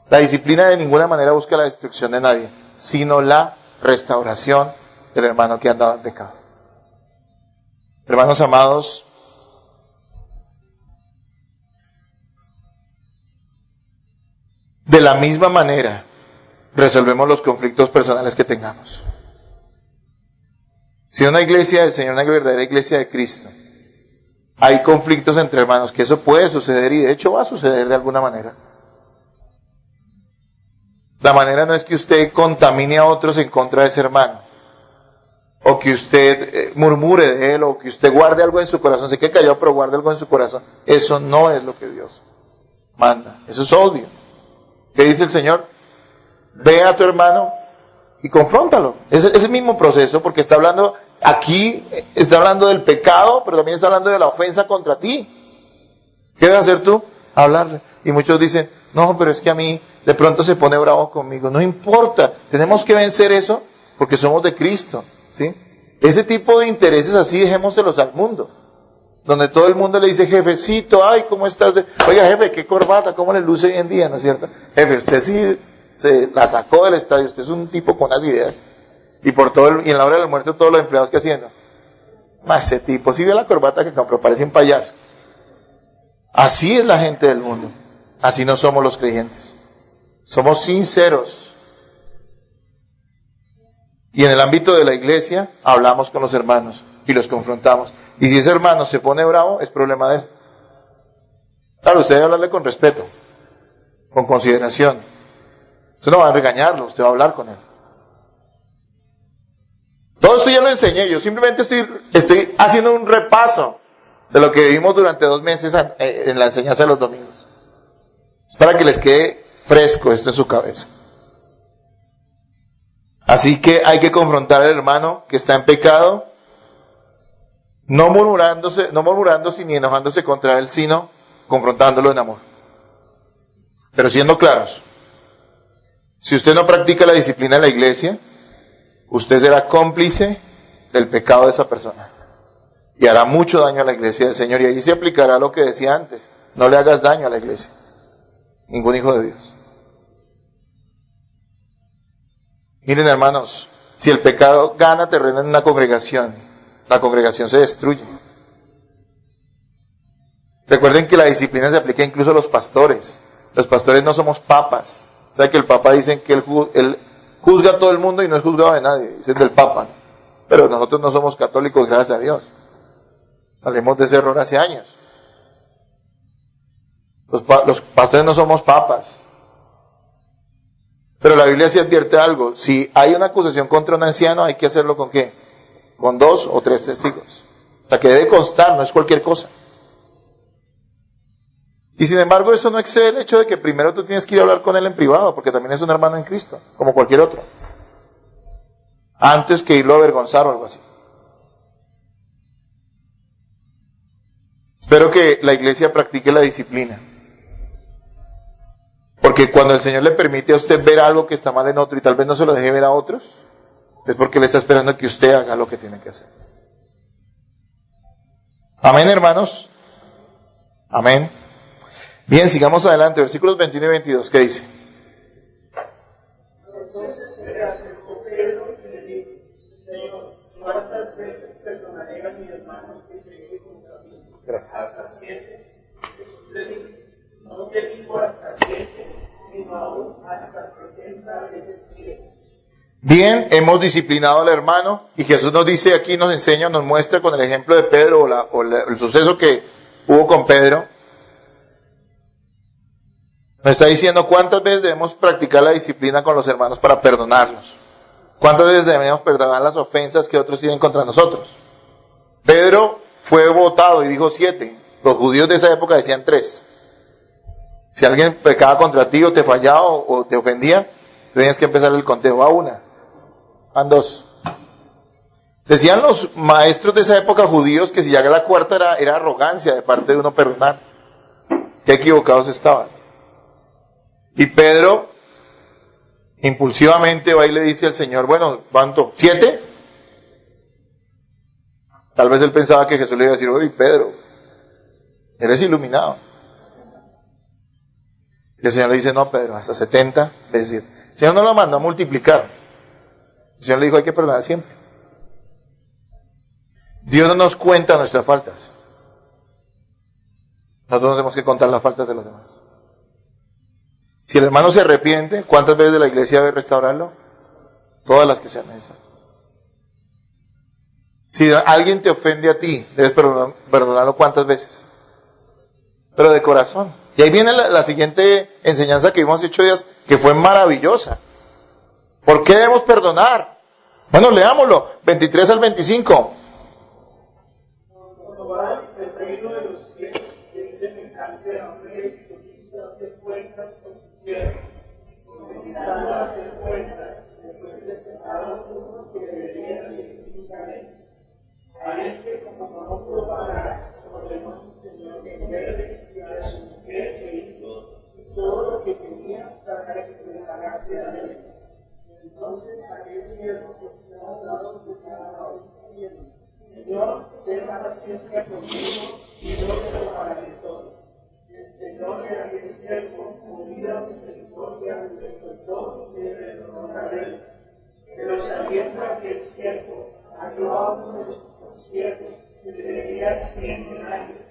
La disciplina de ninguna manera busca la destrucción de nadie, sino la restauración del hermano que ha andado en pecado. Hermanos amados, de la misma manera resolvemos los conflictos personales que tengamos. Si en una iglesia del Señor, una verdadera iglesia de Cristo, hay conflictos entre hermanos, que eso puede suceder y de hecho va a suceder de alguna manera. La manera no es que usted contamine a otros en contra de ese hermano, o que usted murmure de él, o que usted guarde algo en su corazón, se quede callado pero guarde algo en su corazón. Eso no es lo que Dios manda, eso es odio. ¿Qué dice el Señor? Ve a tu hermano y confróntalo. Es el mismo proceso, porque está hablando, aquí está hablando del pecado, pero también está hablando de la ofensa contra ti. ¿Qué debes hacer tú? Hablarle. Y muchos dicen, no, pero es que a mí de pronto se pone bravo conmigo. No importa, tenemos que vencer eso porque somos de Cristo, ¿sí? Ese tipo de intereses así dejémoselos al mundo, donde todo el mundo le dice, jefecito, ay, ¿cómo estás? Oiga, jefe, qué corbata, ¿cómo le luce hoy en día? ¿No es cierto? Jefe, usted sí se la sacó del estadio, usted es un tipo con las ideas. Y y en la hora del almuerzo todos los empleados que haciendo. Más ese tipo, si ve la corbata que compró, parece un payaso. Así es la gente del mundo. Así no somos los creyentes. Somos sinceros. Y en el ámbito de la iglesia hablamos con los hermanos y los confrontamos. Y si ese hermano se pone bravo, es problema de él. Claro, usted debe hablarle con respeto, con consideración. Usted no va a regañarlo, usted va a hablar con él. Todo esto ya lo enseñé, yo simplemente estoy haciendo un repaso de lo que vivimos durante 2 meses en la enseñanza de los domingos. Es para que les quede fresco esto en su cabeza. Así que hay que confrontar al hermano que está en pecado, no murmurándose ni enojándose contra él, sino confrontándolo en amor. Pero siendo claros, si usted no practica la disciplina de la iglesia, usted será cómplice del pecado de esa persona. Y hará mucho daño a la iglesia del Señor. Y allí se aplicará lo que decía antes. No le hagas daño a la iglesia. Ningún hijo de Dios. Miren, hermanos, si el pecado gana terreno en una congregación, la congregación se destruye. Recuerden que la disciplina se aplica incluso a los pastores. Los pastores no somos papas. O sea que el papa dicen que él juzga a todo el mundo y no es juzgado de nadie. Dicen del papa, ¿no? Pero nosotros no somos católicos, gracias a Dios. Hablemos de ese error hace años. Los pastores no somos papas. Pero la Biblia sí advierte algo. Si hay una acusación contra un anciano, hay que hacerlo ¿con qué? Con 2 o 3 testigos. O sea, que debe constar, no es cualquier cosa. Y sin embargo, eso no excede el hecho de que primero tú tienes que ir a hablar con él en privado, porque también es un hermano en Cristo, como cualquier otro. Antes que irlo a avergonzar o algo así. Espero que la iglesia practique la disciplina. Porque cuando el Señor le permite a usted ver algo que está mal en otro y tal vez no se lo deje ver a otros, es porque le está esperando que usted haga lo que tiene que hacer. Amén, hermanos. Amén. Bien, sigamos adelante. Versículos 21 y 22. ¿Qué dice? Entonces se le acercó Pedro y le dijo: Señor, ¿cuántas veces perdonaré a mi hermano que peque contra mí? Gracias. ¿Hasta 7? Jesús le dijo: no te digo hasta 7, sino aún hasta 70 veces 7. Bien, hemos disciplinado al hermano y Jesús nos dice aquí, nos enseña, nos muestra con el ejemplo de Pedro el suceso que hubo con Pedro. Nos está diciendo cuántas veces debemos practicar la disciplina con los hermanos para perdonarlos. Cuántas veces debemos perdonar las ofensas que otros tienen contra nosotros. Pedro fue votado y dijo 7. Los judíos de esa época decían 3. Si alguien pecaba contra ti o te fallaba o te ofendía, tenías que empezar el conteo a 1, a 2. Decían los maestros de esa época judíos que si llega la 4ª era arrogancia de parte de uno perdonar. Qué equivocados estaban. Y Pedro impulsivamente va y le dice al Señor, bueno, ¿cuánto? 7. Tal vez él pensaba que Jesús le iba a decir, oye Pedro, eres iluminado. Y el Señor le dice, no Pedro, hasta 70 veces 7. El Señor no lo mandó a multiplicar. El Señor le dijo, hay que perdonar siempre. Dios no nos cuenta nuestras faltas. Nosotros tenemos que contar las faltas de los demás. Si el hermano se arrepiente, ¿cuántas veces la iglesia debe restaurarlo? Todas las que sean necesarias. Si alguien te ofende a ti, debes perdonarlo ¿cuántas veces? Pero de corazón. Y ahí viene la siguiente enseñanza que hemos hecho días, que fue maravillosa. ¿Por qué debemos perdonar? Bueno, leámoslo, 23 al 25. El reino de los cielos es semejante a un rey que quiso hacer cuentas con su tierra. Comenzando a hacer cuentas, después presentaron uno que debería únicamente. A este, como no pudo pagar, ordenó su señor que muerde y a su mujer e hijos y todo lo que tenía para que se le pagase a él. Entonces aquel siervo confiado dado declaraba diciendo: Señor, ten paciencia conmigo y yo te lo pagaré todo. El Señor de aquel siervo, movida misericordia, le soltó y le perdonó a él. Pero sabiendo aquel siervo, halló a uno de sus consiervos que le debía 100 denarios,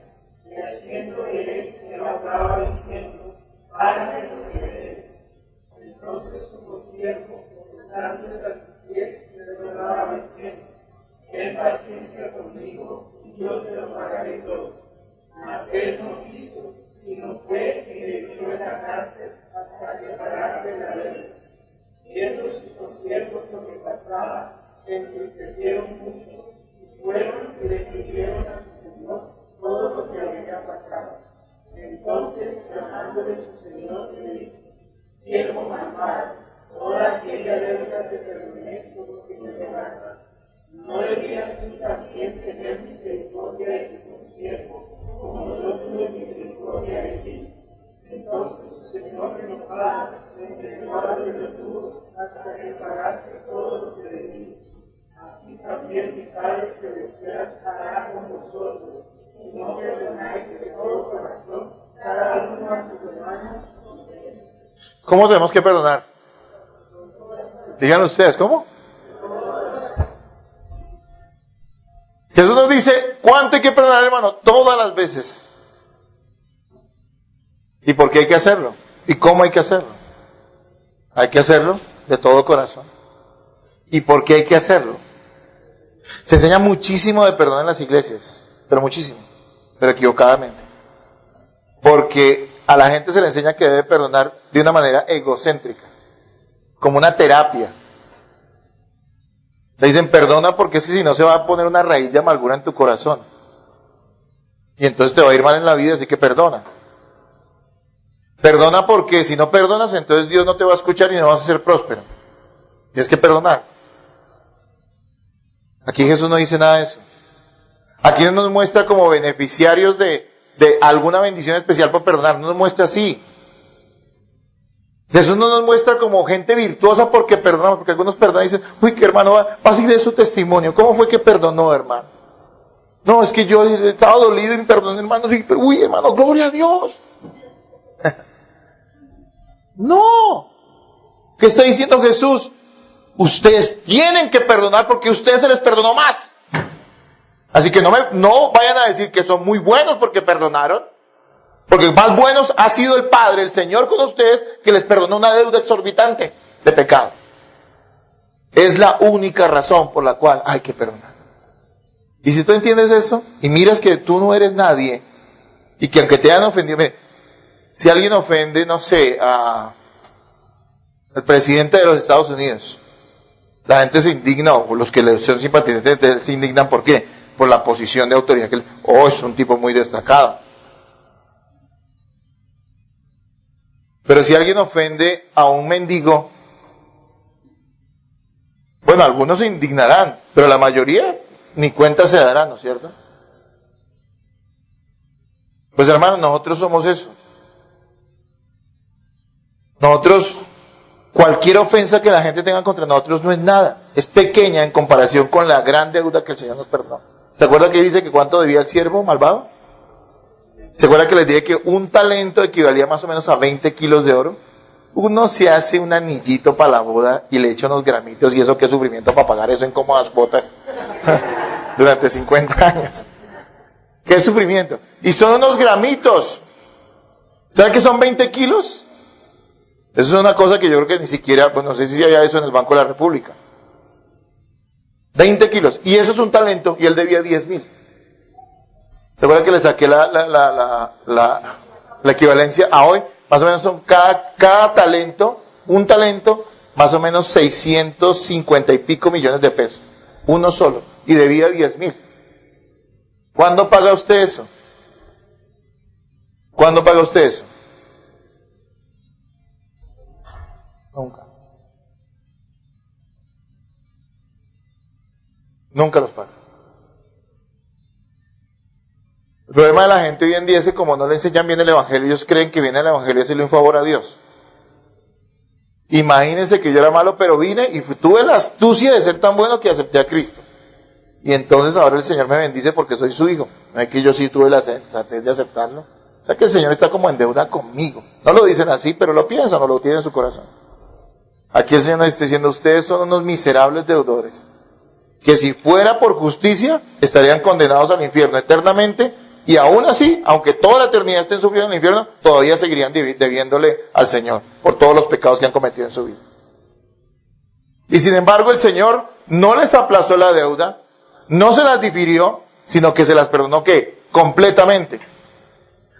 y haciendo él, le hablaba diciendo, págame lo que le debes. Entonces su consiervo, estando a sus pies, le rogaba diciendo, ten paciencia conmigo, y yo te lo pagaré todo. Mas él no quiso, sino fue y le echó en la cárcel hasta que pagase la deuda. Viendo sus consiervos lo que pasaba, se entristecieron mucho, y fueron y le pidieron a su señor todo lo que había pasado. Entonces, llamándole su señor, le dijo, siervo malvado, toda aquella deuda te perdoné por lo que me debas. ¿No debías tú también tener misericordia de tu consiervo, como yo tuve misericordia de ti? Entonces su señor enojado le entregó a los verdugos hasta que pagase todo lo que debía. Así también mi Padre celestial hará con vosotros, si no perdonáis de todo corazón cada uno a sus hermanos. ¿Cómo tenemos que perdonar? Digan ustedes, ¿cómo? Jesús nos dice, ¿cuánto hay que perdonar, hermano? Todas las veces. ¿Y por qué hay que hacerlo? ¿Y cómo hay que hacerlo? Hay que hacerlo de todo corazón. ¿Y por qué hay que hacerlo? Se enseña muchísimo de perdón en las iglesias, pero muchísimo, pero equivocadamente. Porque a la gente se le enseña que debe perdonar de una manera egocéntrica, como una terapia. Le dicen, perdona porque es que si no se va a poner una raíz de amargura en tu corazón. Y entonces te va a ir mal en la vida, así que perdona. Perdona porque si no perdonas, entonces Dios no te va a escuchar y no vas a ser próspero. Tienes que perdonar. Aquí Jesús no dice nada de eso. Aquí no nos muestra como beneficiarios de alguna bendición especial por perdonar, no nos muestra así. Jesús no nos muestra como gente virtuosa porque perdonamos, porque algunos perdonan y dicen, uy, que hermano, va a seguir de su testimonio. ¿Cómo fue que perdonó, hermano? No, es que yo estaba dolido y perdoné, hermano. Sí, pero, uy, hermano, gloria a Dios. No. ¿Qué está diciendo Jesús? Ustedes tienen que perdonar porque a ustedes se les perdonó más. Así que no vayan a decir que son muy buenos porque perdonaron. Porque más buenos ha sido el Padre, el Señor con ustedes, que les perdonó una deuda exorbitante de pecado. Es la única razón por la cual hay que perdonar. Y si tú entiendes eso, y miras que tú no eres nadie, y que aunque te hayan ofendido, mire, si alguien ofende, no sé, al presidente de los Estados Unidos, la gente se indigna, o los que le son simpatizantes se indignan, ¿por qué? Por la posición de autoridad que él, es un tipo muy destacado. Pero si alguien ofende a un mendigo, bueno, algunos se indignarán, pero la mayoría ni cuenta se darán, ¿no es cierto? Pues hermanos, nosotros somos eso. Nosotros, cualquier ofensa que la gente tenga contra nosotros no es nada, es pequeña en comparación con la gran deuda que el Señor nos perdonó. ¿Se acuerda que dice que cuánto debía el siervo malvado? ¿Se acuerda que les dije que un talento equivalía más o menos a 20 kilos de oro? Uno se hace un anillito para la boda y le echa unos gramitos, y eso qué sufrimiento para pagar eso en cómodas cuotas durante 50 años. Qué sufrimiento. Y son unos gramitos. ¿Sabe qué son 20 kilos? Eso es una cosa que yo creo que ni siquiera, pues no sé si había eso en el Banco de la República. 20 kilos. Y eso es un talento, y él debía 10,000. ¿Se acuerdan que le saqué la equivalencia a hoy? Más o menos son cada talento, un talento, más o menos 650 y pico millones de pesos. Uno solo. Y debía 10,000. ¿Cuándo paga usted eso? ¿Cuándo paga usted eso? Nunca. Nunca los paga. El problema de la gente hoy en día es que como no le enseñan bien el Evangelio, ellos creen que viene el Evangelio a hacerle un favor a Dios. Imagínense que yo era malo, pero vine y tuve la astucia de ser tan bueno que acepté a Cristo. Y entonces ahora el Señor me bendice porque soy su hijo. No es que yo sí tuve la sensatez de aceptarlo. O sea que el Señor está como en deuda conmigo. No lo dicen así, pero lo piensan o lo tienen en su corazón. Aquí el Señor nos está diciendo, ustedes son unos miserables deudores, que si fuera por justicia, estarían condenados al infierno eternamente, y aún así, aunque toda la eternidad estén sufriendo en el infierno, todavía seguirían debiéndole al Señor, por todos los pecados que han cometido en su vida. Y sin embargo, el Señor no les aplazó la deuda, no se las difirió, sino que se las perdonó, ¿qué? Completamente.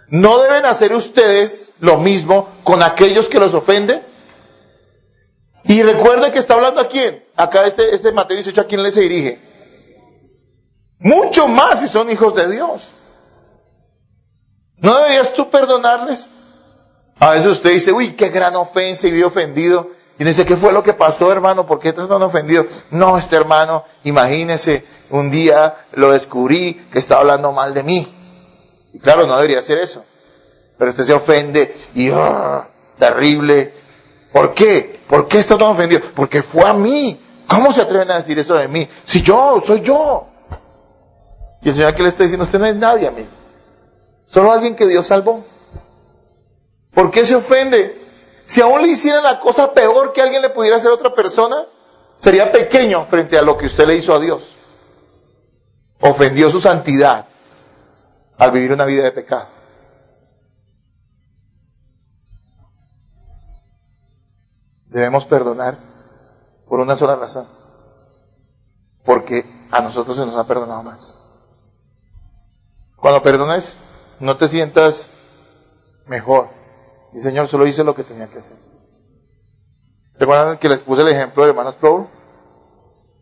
¿No deben hacer ustedes lo mismo con aquellos que los ofenden? Y recuerde que está hablando a quién. Acá este Mateo 18, ¿a quién le se dirige? Mucho más si son hijos de Dios. ¿No deberías tú perdonarles? A veces usted dice, uy, qué gran ofensa, y vive ofendido. Y dice, ¿qué fue lo que pasó, hermano? ¿Por qué estás tan ofendido? No, este hermano, imagínese, un día lo descubrí que estaba hablando mal de mí. Y claro, no debería hacer eso. Pero usted se ofende y, terrible. ¿Por qué? ¿Por qué está tan ofendido? Porque fue a mí. ¿Cómo se atreven a decir eso de mí? Si yo, soy yo. Y el Señor aquí le está diciendo, usted no es nadie, amigo. Solo alguien que Dios salvó. ¿Por qué se ofende? Si aún le hicieran la cosa peor que alguien le pudiera hacer a otra persona, sería pequeño frente a lo que usted le hizo a Dios. Ofendió su santidad al vivir una vida de pecado. Debemos perdonar por una sola razón. Porque a nosotros se nos ha perdonado más. Cuando perdones, no te sientas mejor. Y Señor, solo hice lo que tenía que hacer. ¿Se acuerdan que les puse el ejemplo del hermano Sproul?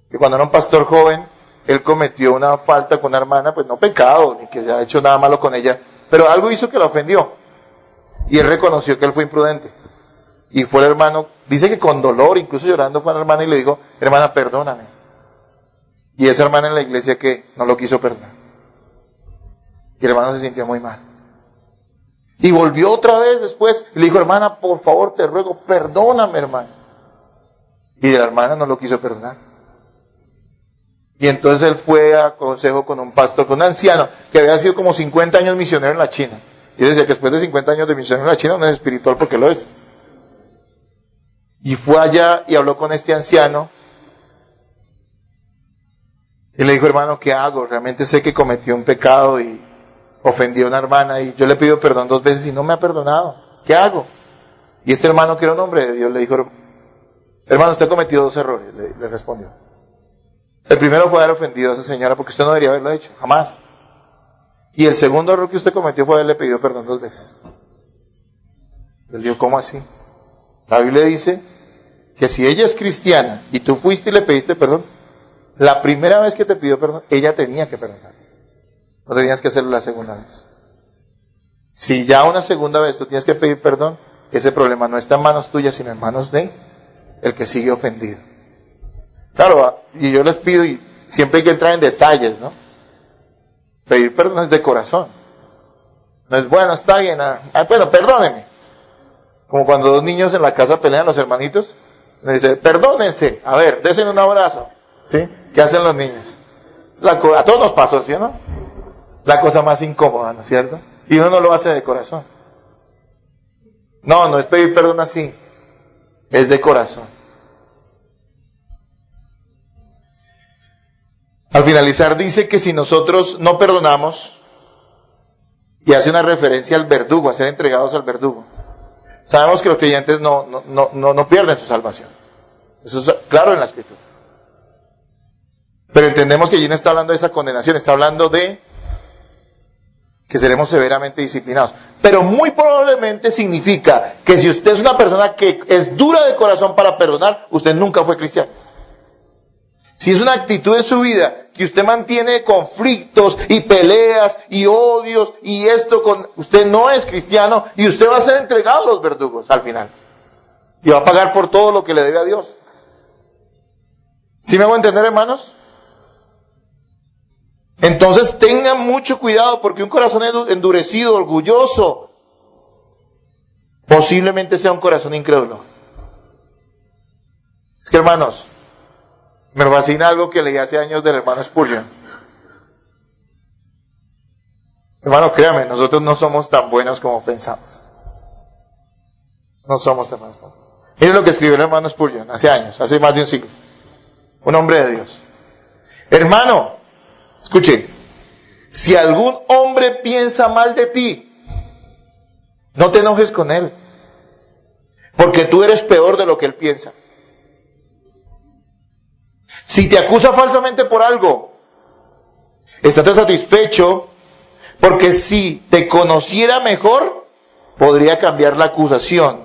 Que cuando era un pastor joven, él cometió una falta con una hermana, pues no pecado, ni que se haya hecho nada malo con ella, pero algo hizo que la ofendió. Y él reconoció que él fue imprudente. Y fue el hermano, dice que con dolor, incluso llorando, fue a la hermana y le dijo, hermana, perdóname. Y esa hermana en la iglesia que no lo quiso perdonar. Y el hermano se sintió muy mal. Y volvió otra vez después y le dijo, hermana, por favor, te ruego, perdóname, hermano. Y la hermana no lo quiso perdonar. Y entonces él fue a consejo con un pastor, con un anciano, que había sido como 50 años misionero en la China. Y él decía que después de 50 años de misionero en la China no es espiritual porque lo es. Y fue allá y habló con este anciano. Y le dijo, hermano, ¿qué hago? Realmente sé que cometí un pecado y ofendí a una hermana y yo le pido perdón 2 veces y no me ha perdonado. ¿Qué hago? Y este hermano, que era un hombre de Dios, le dijo, hermano, usted ha cometido 2 errores, le respondió. El primero fue haber ofendido a esa señora porque usted no debería haberlo hecho, jamás. Y el segundo error que usted cometió fue haberle pedido perdón 2 veces. Le dijo, ¿cómo así? La Biblia dice que si ella es cristiana y tú fuiste y le pediste perdón, la primera vez que te pidió perdón, ella tenía que perdonar. No tenías que hacerlo la segunda vez. Si ya una segunda vez tú tienes que pedir perdón, ese problema no está en manos tuyas, sino en manos de el que sigue ofendido. Claro, y yo les pido, y siempre hay que entrar en detalles, ¿no? Pedir perdón es de corazón. No es, bueno, está bien, bueno, perdóneme. Como cuando 2 niños en la casa pelean los hermanitos, le dice, perdónense, a ver, desen un abrazo, ¿sí? ¿Qué hacen los niños? A todos nos pasó, ¿sí o no? La cosa más incómoda, ¿no es cierto? Y uno no lo hace de corazón. No es pedir perdón así, es de corazón. Al finalizar dice que si nosotros no perdonamos, y hace una referencia al verdugo, a ser entregados al verdugo. Sabemos que los creyentes no pierden su salvación. Eso es claro en la Escritura. Pero entendemos que allí no está hablando de esa condenación, está hablando de que seremos severamente disciplinados. Pero muy probablemente significa que si usted es una persona que es dura de corazón para perdonar, usted nunca fue cristiano. Si es una actitud en su vida que usted mantiene conflictos y peleas y odios y esto usted no es cristiano y usted va a ser entregado a los verdugos al final. Y va a pagar por todo lo que le debe a Dios. ¿Sí me hago entender, hermanos? Entonces tengan mucho cuidado porque un corazón endurecido, orgulloso, posiblemente sea un corazón incrédulo. Es que, hermanos, me fascina algo que leí hace años del hermano Spurgeon. Hermano, créame, nosotros no somos tan buenos como pensamos. No somos tan buenos. Miren lo que escribió el hermano Spurgeon hace años, hace más de un siglo. Un hombre de Dios. Hermano, escuche, si algún hombre piensa mal de ti, no te enojes con él, porque tú eres peor de lo que él piensa. Si te acusa falsamente por algo, estate satisfecho, porque si te conociera mejor, podría cambiar la acusación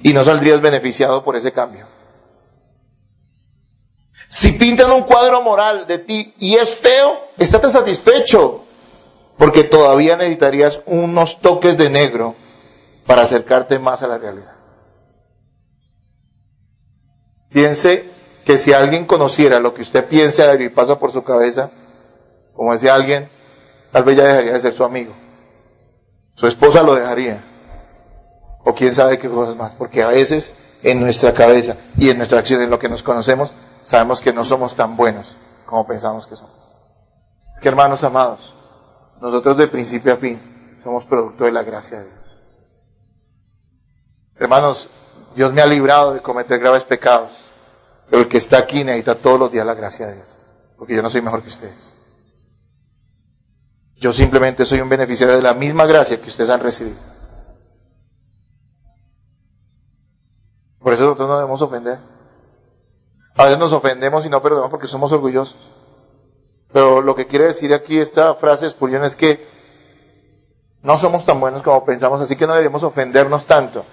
y no saldrías beneficiado por ese cambio. Si pintan un cuadro moral de ti y es feo, estate satisfecho, porque todavía necesitarías unos toques de negro para acercarte más a la realidad. Piense que si alguien conociera lo que usted piensa y pasa por su cabeza, como decía alguien, tal vez ya dejaría de ser su amigo. Su esposa lo dejaría. O quién sabe qué cosas más. Porque a veces en nuestra cabeza y en nuestra acción, en lo que nos conocemos, sabemos que no somos tan buenos como pensamos que somos. Es que, hermanos amados, nosotros de principio a fin somos producto de la gracia de Dios. Hermanos, Dios me ha librado de cometer graves pecados, pero el que está aquí necesita todos los días la gracia de Dios, porque yo no soy mejor que ustedes. Yo simplemente soy un beneficiario de la misma gracia que ustedes han recibido. Por eso nosotros no debemos ofender. A veces nos ofendemos y no perdonamos porque somos orgullosos. Pero lo que quiere decir aquí esta frase de Spurgeon es que no somos tan buenos como pensamos, así que no deberíamos ofendernos tanto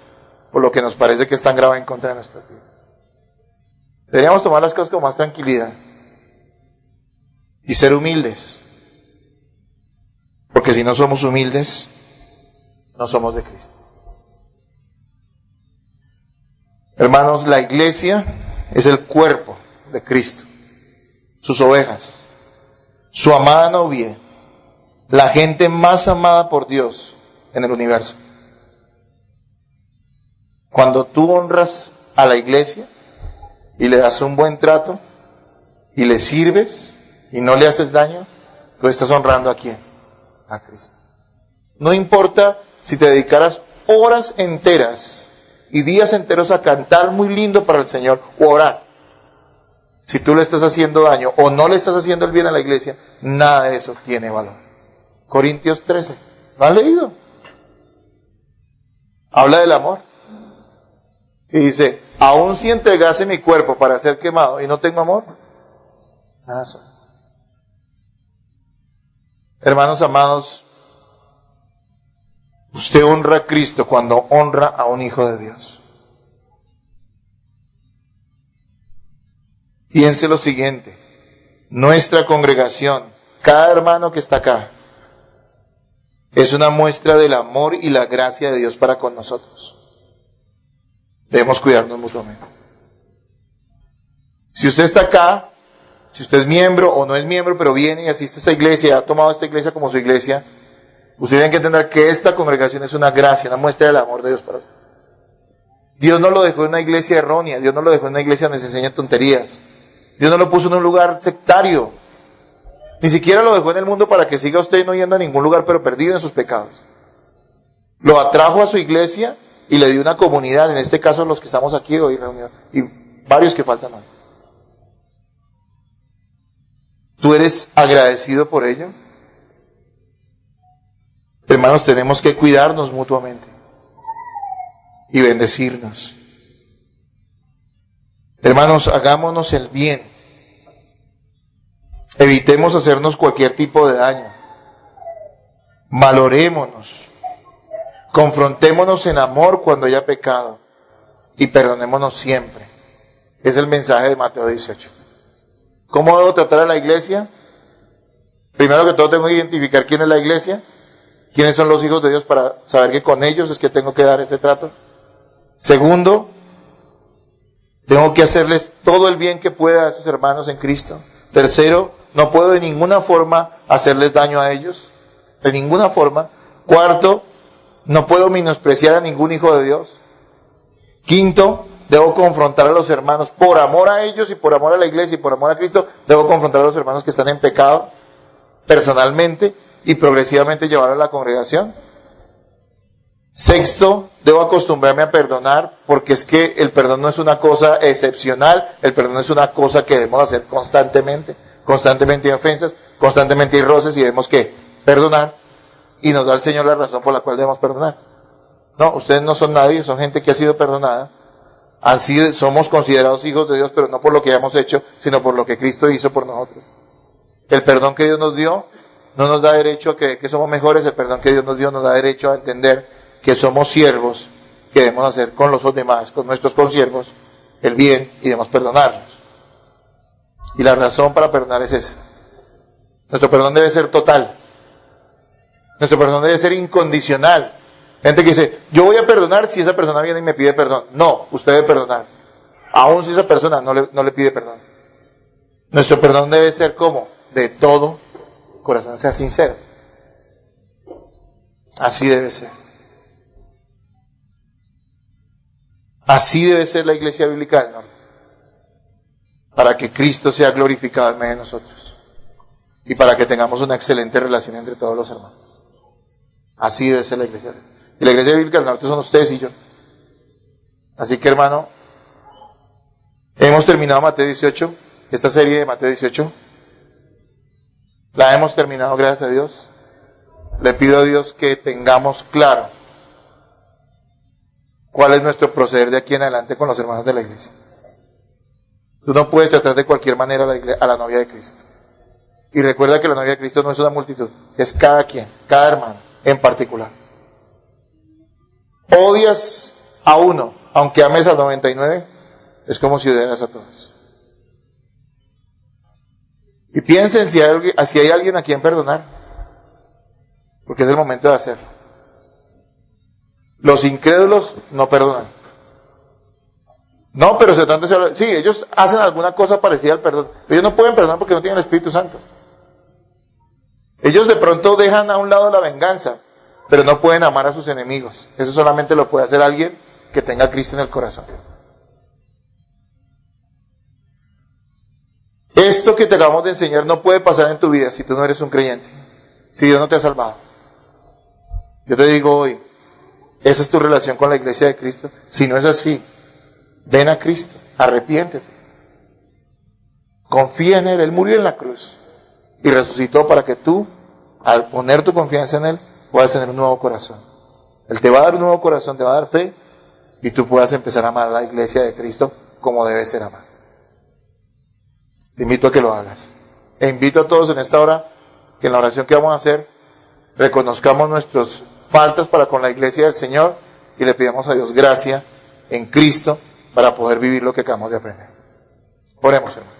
por lo que nos parece que es tan grave en contra de nuestra vida. Deberíamos tomar las cosas con más tranquilidad y ser humildes. Porque si no somos humildes, no somos de Cristo. Hermanos, la iglesia es el cuerpo de Cristo, sus ovejas, su amada novia, la gente más amada por Dios en el universo. Cuando tú honras a la iglesia y le das un buen trato y le sirves y no le haces daño, tú estás honrando ¿a quién? A Cristo. No importa si te dedicaras horas enteras y días enteros a cantar muy lindo para el Señor o orar. Si tú le estás haciendo daño o no le estás haciendo el bien a la iglesia, nada de eso tiene valor. Corintios 13, ¿lo han leído? Habla del amor. Y dice, aún si entregase mi cuerpo para ser quemado y no tengo amor, nada soy. Hermanos amados, usted honra a Cristo cuando honra a un hijo de Dios. Piense lo siguiente, nuestra congregación, cada hermano que está acá, es una muestra del amor y la gracia de Dios para con nosotros. Debemos cuidarnos mutuamente. Si usted está acá, si usted es miembro o no es miembro, pero viene y asiste a esta iglesia y ha tomado esta iglesia como su iglesia, usted tiene que entender que esta congregación es una gracia, una muestra del amor de Dios para usted. Dios no lo dejó en una iglesia errónea, Dios no lo dejó en una iglesia donde se enseñan tonterías. Dios no lo puso en un lugar sectario. Ni siquiera lo dejó en el mundo para que siga usted no yendo a ningún lugar, pero perdido en sus pecados. Lo atrajo a su iglesia y le dio una comunidad, en este caso los que estamos aquí hoy reunidos, y varios que faltan hoy. ¿Tú eres agradecido por ello? Hermanos, tenemos que cuidarnos mutuamente y bendecirnos. Hermanos, hagámonos el bien. Evitemos hacernos cualquier tipo de daño. Valorémonos. Confrontémonos en amor cuando haya pecado. Y perdonémonos siempre. Es el mensaje de Mateo 18. ¿Cómo debo tratar a la iglesia? Primero que todo tengo que identificar quién es la iglesia. ¿Quiénes son los hijos de Dios para saber que con ellos es que tengo que dar este trato? Segundo, tengo que hacerles todo el bien que pueda a esos hermanos en Cristo. Tercero, no puedo de ninguna forma hacerles daño a ellos. De ninguna forma. Cuarto, no puedo menospreciar a ningún hijo de Dios. Quinto, debo confrontar a los hermanos por amor a ellos y por amor a la iglesia y por amor a Cristo. Debo confrontar a los hermanos que están en pecado personalmente y progresivamente llevar a la congregación. Sexto, debo acostumbrarme a perdonar, porque es que el perdón no es una cosa excepcional, el perdón es una cosa que debemos hacer constantemente. Constantemente hay ofensas, constantemente hay roces y debemos que perdonar, y nos da el Señor la razón por la cual debemos perdonar. No, ustedes no son nadie, son gente que ha sido perdonada, somos considerados hijos de Dios, pero no por lo que hayamos hecho, sino por lo que Cristo hizo por nosotros. El perdón que Dios nos dio no nos da derecho a creer que somos mejores, el perdón que Dios nos dio nos da derecho a entender que somos siervos, que debemos hacer con los demás, con nuestros consiervos, el bien, y debemos perdonarlos. Y la razón para perdonar es esa. Nuestro perdón debe ser total. Nuestro perdón debe ser incondicional. Gente que dice, yo voy a perdonar si esa persona viene y me pide perdón. No, usted debe perdonar. Aun si esa persona no le pide perdón. Nuestro perdón debe ser como de todo corazón, sea sincero. Así debe ser. Así debe ser la iglesia bíblica del norte. Para que Cristo sea glorificado en medio de nosotros. Y para que tengamos una excelente relación entre todos los hermanos. Así debe ser la iglesia. Y la iglesia bíblica del norte son ustedes y yo. Así que, hermano, hemos terminado Mateo 18, esta serie de Mateo 18. La hemos terminado, gracias a Dios. Le pido a Dios que tengamos claro cuál es nuestro proceder de aquí en adelante con los hermanos de la iglesia. Tú no puedes tratar de cualquier manera a la novia de Cristo. Y recuerda que la novia de Cristo no es una multitud, es cada quien, cada hermano en particular. Odias a uno, aunque ames a 99, es como si odiaras a todos. Y piensen si hay alguien a quien perdonar, porque es el momento de hacerlo. Los incrédulos no perdonan. No, pero sí, ellos hacen alguna cosa parecida al perdón. Ellos no pueden perdonar porque no tienen el Espíritu Santo. Ellos de pronto dejan a un lado la venganza, pero no pueden amar a sus enemigos. Eso solamente lo puede hacer alguien que tenga a Cristo en el corazón. Esto que te acabamos de enseñar no puede pasar en tu vida si tú no eres un creyente, si Dios no te ha salvado. Yo te digo hoy, esa es tu relación con la iglesia de Cristo. Si no es así, ven a Cristo, arrepiéntete. Confía en Él, Él murió en la cruz y resucitó para que tú, al poner tu confianza en Él, puedas tener un nuevo corazón. Él te va a dar un nuevo corazón, te va a dar fe y tú puedas empezar a amar a la iglesia de Cristo como debe ser amada. Te invito a que lo hagas. E invito a todos en esta hora que en la oración que vamos a hacer reconozcamos nuestras faltas para con la iglesia del Señor y le pidamos a Dios gracia en Cristo para poder vivir lo que acabamos de aprender. Oremos, hermano.